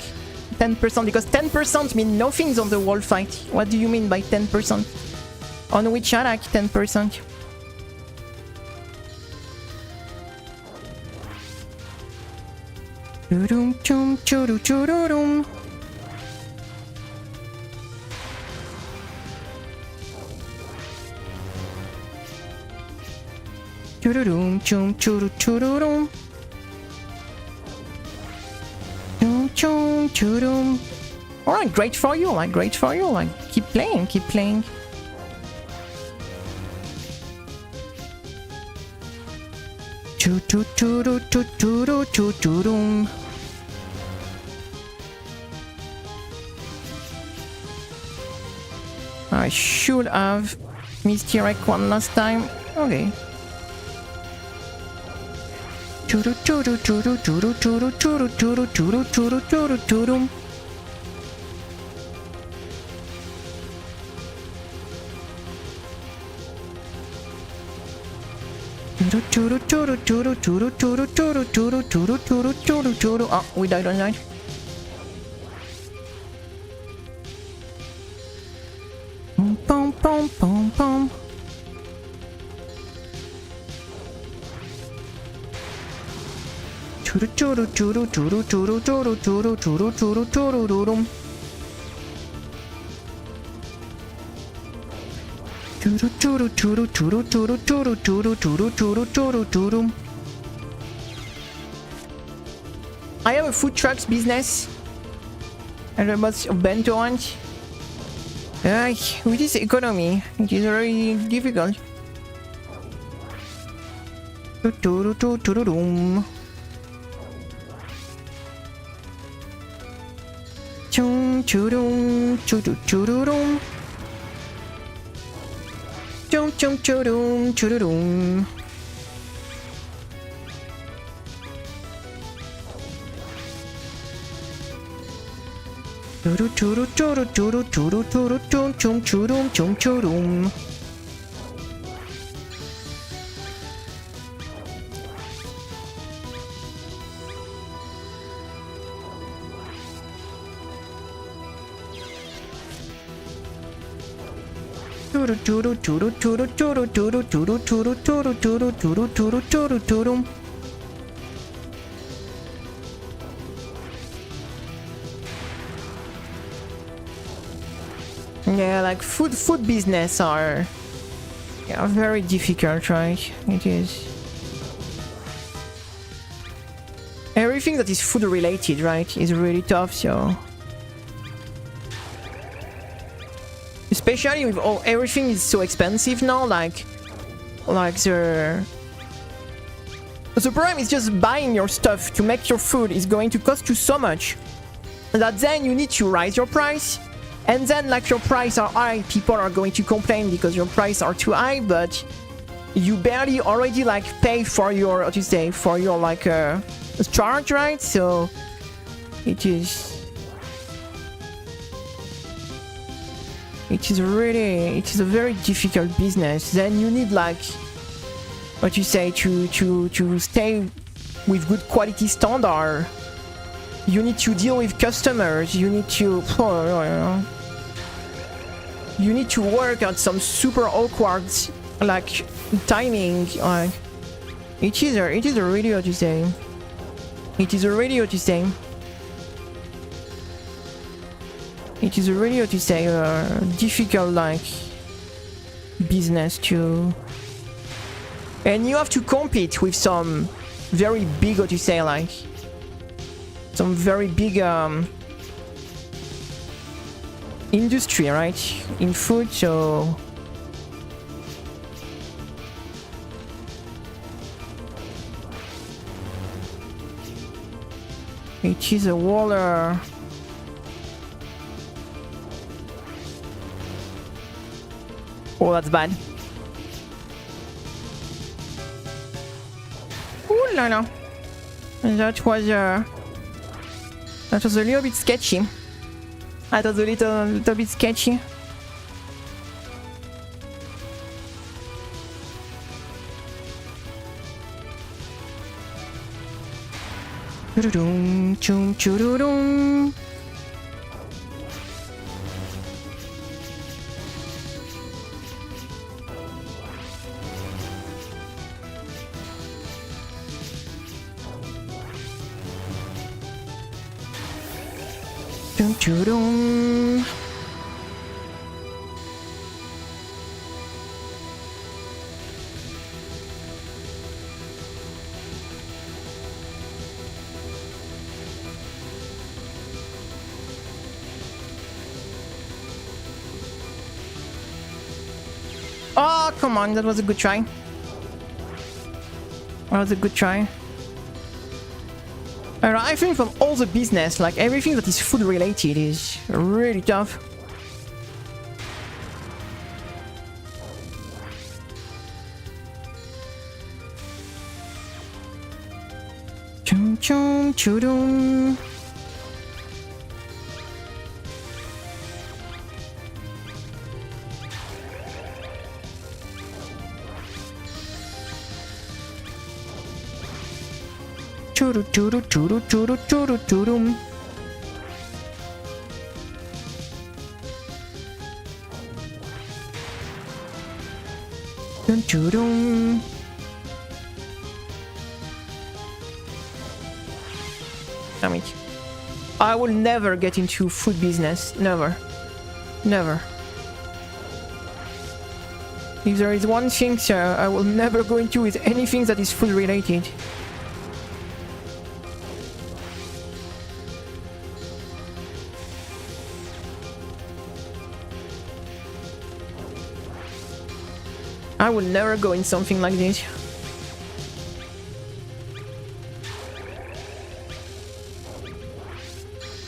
10%? Because 10% mean nothing on the wall fight. What do you mean by 10%? On which attack 10%? Alright, great for you, like great for you, like keep playing, keep playing. I should have misdirect one last time. Okay. Oh, we died on that. Pom pom pom pom. I have a food trucks business. And a bunch of bento ones. With this economy, it is very difficult. Chum churum churum chum chum churum churum. Churu churu churu churu churu churu chum chum churum chum churum. Churu churu churu churu churu churu churu churu churu churu churu churu churu churum. Yeah, like food business are very difficult, right? It is. Everything that is food related, right, is really tough, so. Especially with everything is so expensive now, like the problem is just buying your stuff to make your food is going to cost you so much that then you need to raise your price. And then, like, your price are high, people are going to complain because your price are too high, but you barely already, like, pay for your, what you say, for your, like, charge, right? So, it is a very difficult business. Then you need, like, what you say, to stay with good quality standard. You need to deal with customers, you need to... You need to work at some super awkward, like, timing. Like, it is a really, what you say. It is a really, what you say. It is a really, what you say, difficult, like, business to... And you have to compete with some very big, what you say, like, some very big, industry, right, in food, so it is a waller. Oh, that's bad. Ooh la la. That was a little bit sketchy. That was a little bit sketchy. Chum churum. Chum churum. Oh, come on, that was a good try. That was a good try. I think from all the business, like everything that is food related is really tough. Chum chum chudum. Churu churu churu churu churu churum. Chum churum. Damn it. I will never get into food business. Never. Never. If there is one thing I will never go into is anything that is food related. I will never go in something like this.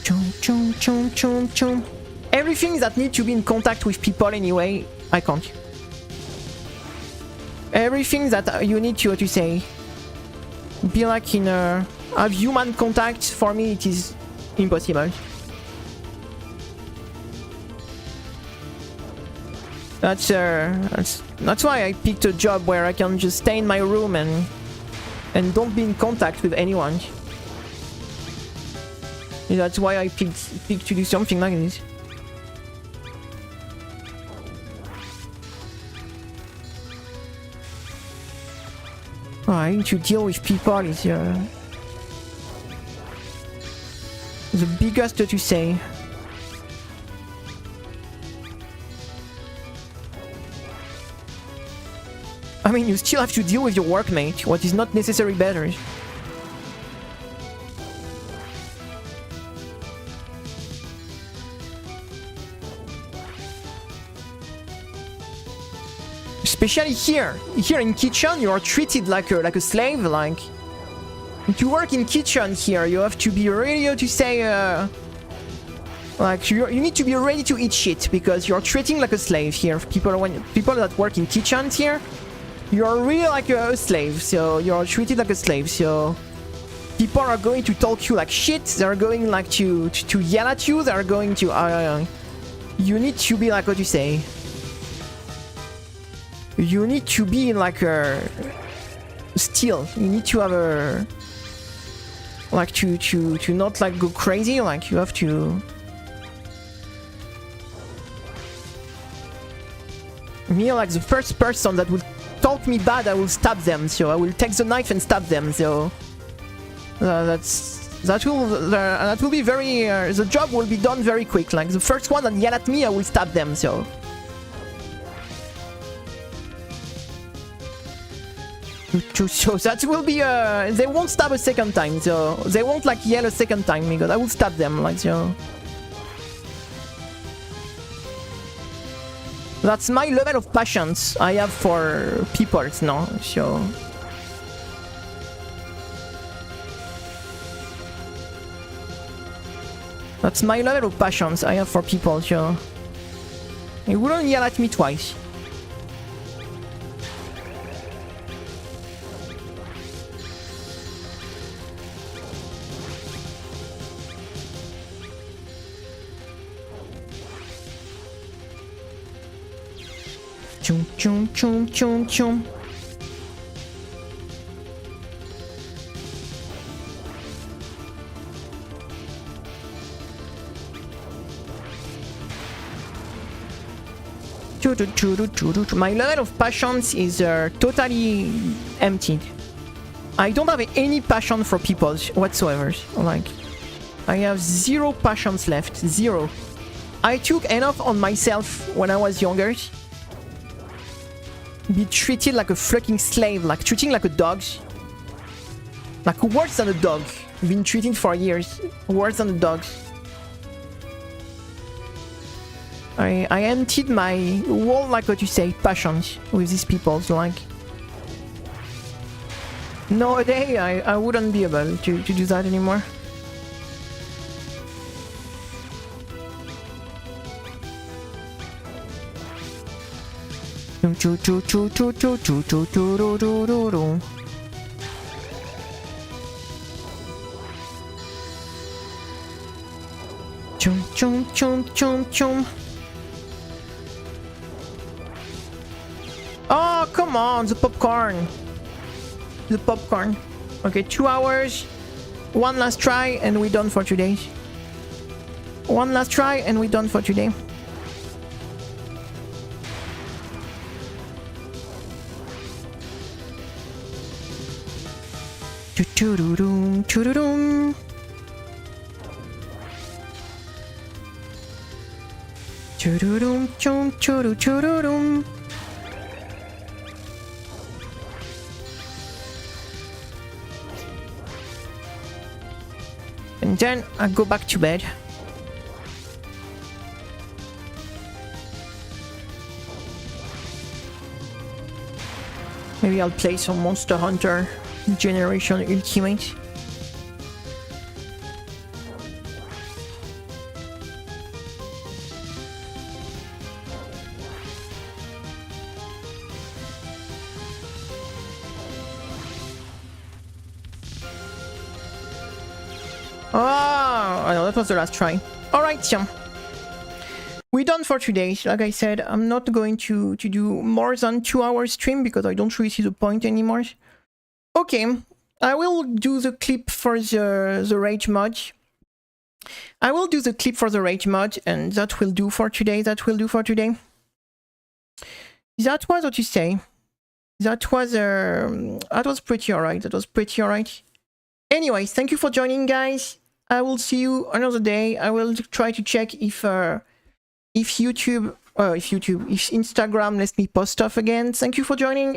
Chum, chum, chum, chum, chum. Everything that needs to be in contact with people anyway, I can't. Everything that you need to, what you say, be like in a... have human contact, for me it is impossible. That's why I picked a job where I can just stay in my room and don't be in contact with anyone. That's why I picked to do something like this. Oh, I need to deal with people is the biggest to say. I mean, you still have to deal with your workmate, what is not necessarily better. Especially here in kitchen, you are treated like a slave. Like, to work in kitchen here, you have to be ready to say, like you need to be ready to eat shit because you're treating like a slave here. People that work in kitchens here, you're really like a slave. So you're treated like a slave. So people are going to talk you like shit. They're going like to yell at you. They're going to. You need to be like what you say. You need to be like a still. You need to have a like to not like go crazy. Like you have to. Me like the first person that will talk me bad, I will stab them. So I will take the knife and stab them. So that will be very. The job will be done very quick. Like the first one that yell at me, I will stab them. So. So that will be they won't stab a second time, so they won't like yell a second time because I will stab them like so. That's my level of patience I have for people now, so. That's my level of patience I have for people, so. They wouldn't yell at me twice. Chum chum chum chum chum. My level of patience is totally emptied. I don't have any passion for people whatsoever. Like, I have zero patience left. Zero. I took enough on myself when I was younger. Be treated like a fucking slave, like treating like a dog. Like worse than a dog. Been treated for years. Worse than a dog. I emptied my whole, like what you say, passions with these people. So like, nowadays I wouldn't be able to do that anymore. Chum chum chum chum chum. Oh, come on, the popcorn. The popcorn. Okay, 2 hours. One last try and we're done for today. One last try and we're done for today. Choo-doo-doo, choo-doo-doo. Choo-doo-dum, chum, choo-doo, choo-doo-dum. And then I go back to bed. Maybe I'll play some Monster Hunter Generation Ultimate. Oh, no, that was the last try. Alright, yeah. We're done for today. Like I said, I'm not going to do more than 2 hours stream because I don't really see the point anymore. Okay, I will do the clip for the rage mod. I will do the clip for the rage mod, and that will do for today. That will do for today. That was what you say. That was pretty alright. That was pretty alright. Anyways, thank you for joining, guys. I will see you another day. I will try to check if Instagram lets me post stuff again. Thank you for joining.